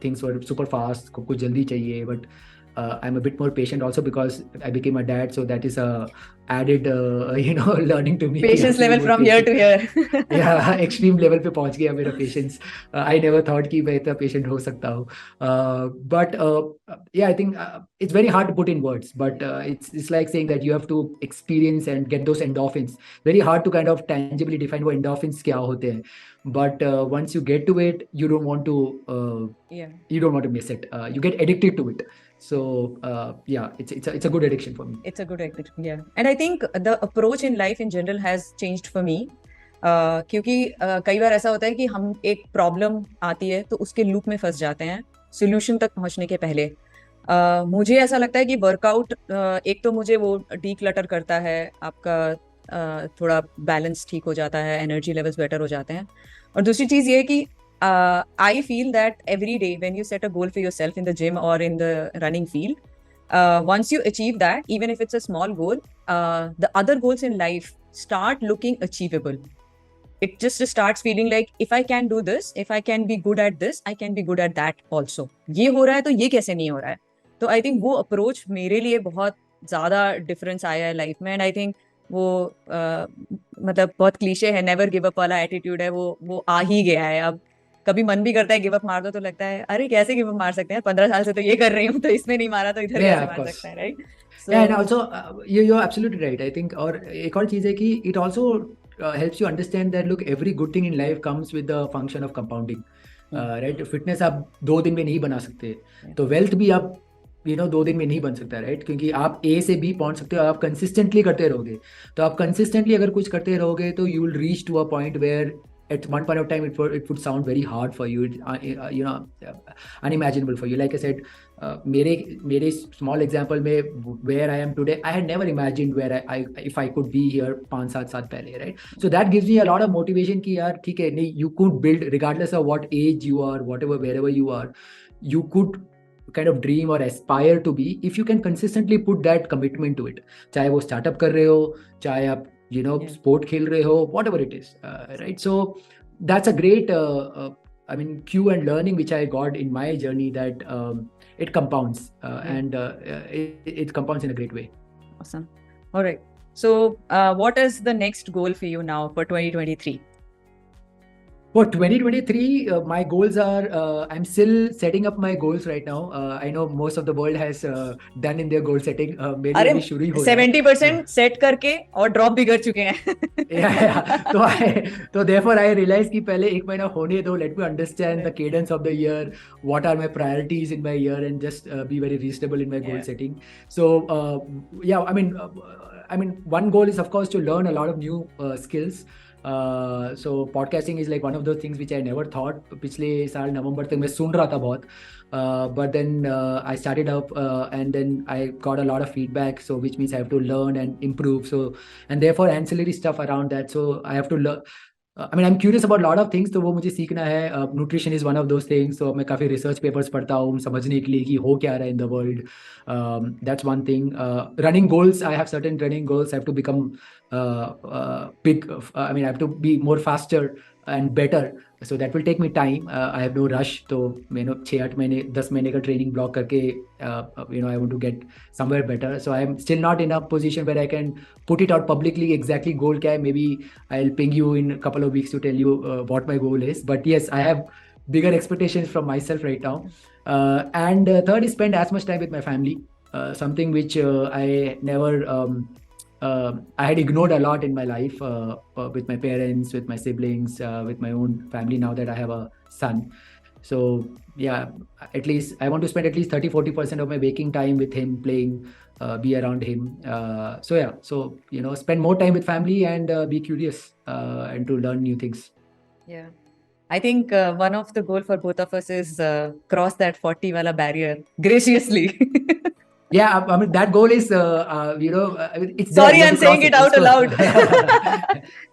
things were super fast, kuch jaldi chahiye, but I'm a bit more patient also because I became a dad, so that is a added learning to me. Patience level from here to here. Yeah, extreme level पे पहुंच गया मेरा patience. I never thought कि मैं इतना patient हो सकता हूँ. But I think it's very hard to put in words, but it's like saying that you have to experience and get those endorphins. Very hard to kind of tangibly define what endorphins क्या होते हैं. But once you get to it, you don't want to miss it. You get addicted to it. So it's a good addiction for me. It's a good addiction, yeah. And I think the approach in life in general has changed for me. क्योंकि कई बार ऐसा होता है कि हम एक problem आती है तो उसके लूप में फंस जाते हैं सोल्यूशन तक पहुंचने के पहले. मुझे ऐसा लगता है कि वर्कआउट एक तो मुझे वो डीक्लटर करता है, आपका थोड़ा बैलेंस ठीक हो जाता है, एनर्जी लेवल्स बेटर हो जाते हैं. और दूसरी चीज ये है कि I feel that every day when you set a goal for yourself in the gym or in the running field, once you achieve that, even if it's a small goal, the other goals in life start looking achievable. It just starts feeling like if I can do this, if I can be good at this, I can be good at that also. ये हो रहा है तो ये कैसे नहीं हो रहा है. तो I think वो approach मेरे लिए बहुत ज़्यादा difference आया है लाइफ में. And I think वो मतलब बहुत क्लीशे है, नेवर गिव अप वाला एटीट्यूड है, वो आ ही गया है. अब कभी मन भी करता है गिव अप मार दो तो लगता है अरे कैसे गिव अप मार सकते हैं, 15 साल से तो ये कर रही हूँ, तो इसमें नहीं मारा तो इधर कैसे मार सकता है, right? Yeah, and also you're absolutely right. I think और एक और चीज है कि it also helps you understand that look, every good thing in life comes with the function of compounding. Right? Fitness आप 2 दिन में नहीं बना सकते, तो वेल्थ भी आप 2 दिन में नहीं बन सकता, राइट? क्योंकि आप A से B पहुंच सकते हो, आप कंसिस्टेंटली करते रहोगे. तो आप कंसिस्टेंटली अगर कुछ करते रहोगे तो you will reach to a point where at one point of time it would sound very hard for you, unimaginable for you. Like I said, मेरे small example में where I am today, I had never imagined where if I could be here 5-7 साल पहले, right? So that gives me a lot of motivation कि यार ठीक है, नहीं, you could build regardless of what age you are, whatever, wherever you are, you could kind of dream or aspire to be if you can consistently put that commitment to it. चाहे वो startup कर रहे हो, चाहे आप sport खेल रहे हो, whatever it is, right? So that's a great cue and learning which I got in my journey, that it compounds and it compounds in a great way. Awesome. All right. So, what is the next goal for you now for 2023? For 2023, my goals are, I'm still setting up my goals right now. I know most of the world has done in their goal setting. मेरी अरे अभी शुरू ही हो रहा है. 70% set करके और drop भी कर चुके हैं. तो therefore I realized कि पहले एक महीना होने दो, let me understand the cadence of the year, what are my priorities in my year, and just be very reasonable in my goal setting. So one goal is of course to learn a lot of new skills. So podcasting is like one of those things which I never thought. पिछले साल नवंबर तक मैं सुन रहा था बहुत, but then I started up and then I got a lot of feedback, so which means I have to learn and improve. So and therefore ancillary stuff around that. So I have to learn. I'm curious about a lot of things, तो वो मुझे सीखना है. Nutrition is one of those things. So मैं काफ़ी research papers पढ़ता हूँ समझने के लिए कि हो क्या रहा है in the world. That's one thing. Running goals, I have certain running goals. I have to become big. I have to be more faster and better. So that will take me time. I have no rush. तो मैंने 6-8 महीने 10 महीने का training block करके I want to get somewhere better. So I am still not in a position where I can put it out publicly exactly goal क्या है. Maybe I'll ping you in a couple of weeks to tell you what my goal is. But yes, I have bigger expectations from myself right now. And third is spend as much time with my family. Something which I never I had ignored a lot in my life, with my parents, with my siblings, with my own family, now that I have a son. So yeah, at least I want to spend at least 30-40% of my waking time with him, playing, be around him. So spend more time with family and be curious and to learn new things. Yeah. I think one of the goal for both of us is cross that 40 wala barrier graciously. Yeah, that goal is, it's Sorry, there. I'm saying it out aloud.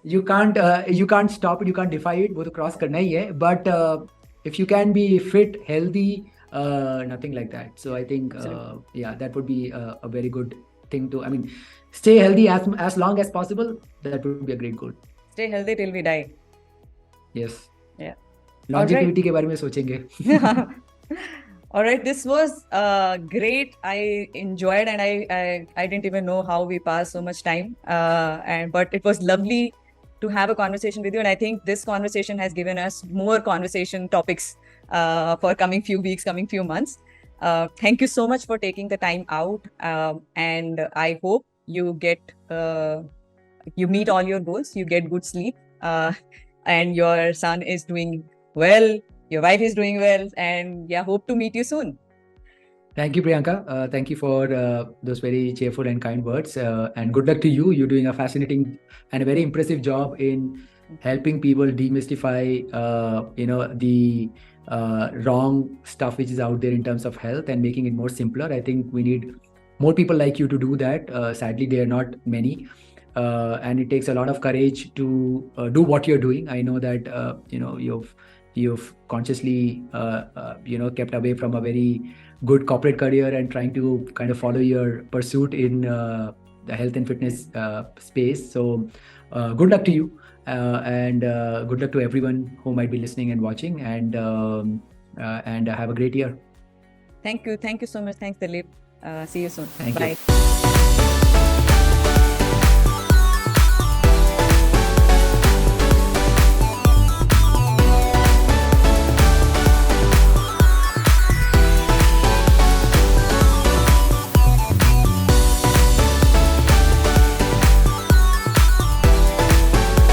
You can't stop it. You can't defy it. वो तो cross करना ही है. But if you can be fit, healthy, nothing like that. So I think, that would be a very good thing to. Stay healthy as long as possible. That would be a great goal. Stay healthy till we die. Yes. Yeah. Longevity के बारे में सोचेंगे. All right, this was great. I enjoyed, and I didn't even know how we passed so much time. But it was lovely to have a conversation with you, and I think this conversation has given us more conversation topics for coming few weeks, coming few months. Thank you so much for taking the time out, and I hope you meet all your goals. You get good sleep, and your son is doing well. Your wife is doing well, and hope to meet you soon. Thank you, Priyanka. Thank you for those very cheerful and kind words. And good luck to you. You're doing a fascinating and a very impressive job in helping people demystify, the wrong stuff which is out there in terms of health and making it more simpler. I think we need more people like you to do that. Sadly, there are not many. And it takes a lot of courage to do what you're doing. I know that, you've consciously, kept away from a very good corporate career and trying to kind of follow your pursuit in the health and fitness space. So good luck to you, and good luck to everyone who might be listening and watching, and have a great year. Thank you so much. Thanks, Dilip. See you soon. Thank Bye. you.